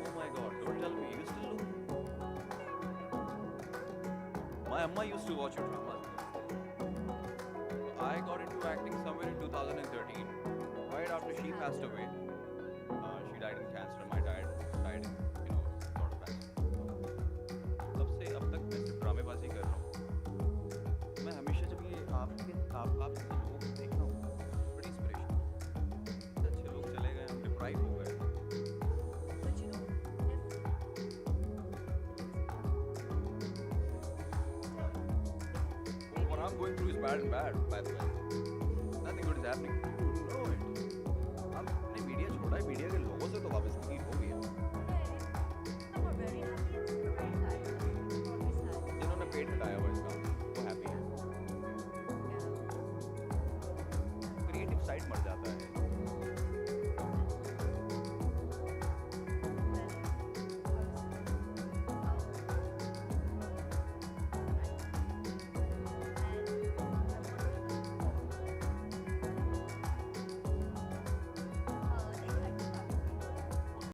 Oh my God, don't tell me, you still do? My amma used to watch your dramas. I got into acting somewhere in 2013, right after she passed away. She died in cancer. My dad died in, sort of accident. तब से अब तक मैं सिर्फ ड्रामेबाजी कर रहा हूँ। मैं हमेशा जब ये आप लोगों को देख रहा हूँ, बड़ी इंस्पिरेशन। अच्छे लोग चले गए, हम डिप्राइव हो गए। What I'm going through is bad and bad, by the way. Nothing good is happening. You know it. आपने मीडिया छोड़ा है, मीडिया के लोगों से तो वापस नहीं हो गया। जिन्होंने पेट हटाया हुआ इसका, वो हैप्पी है। क्रिएटिव साइड मर जाता है।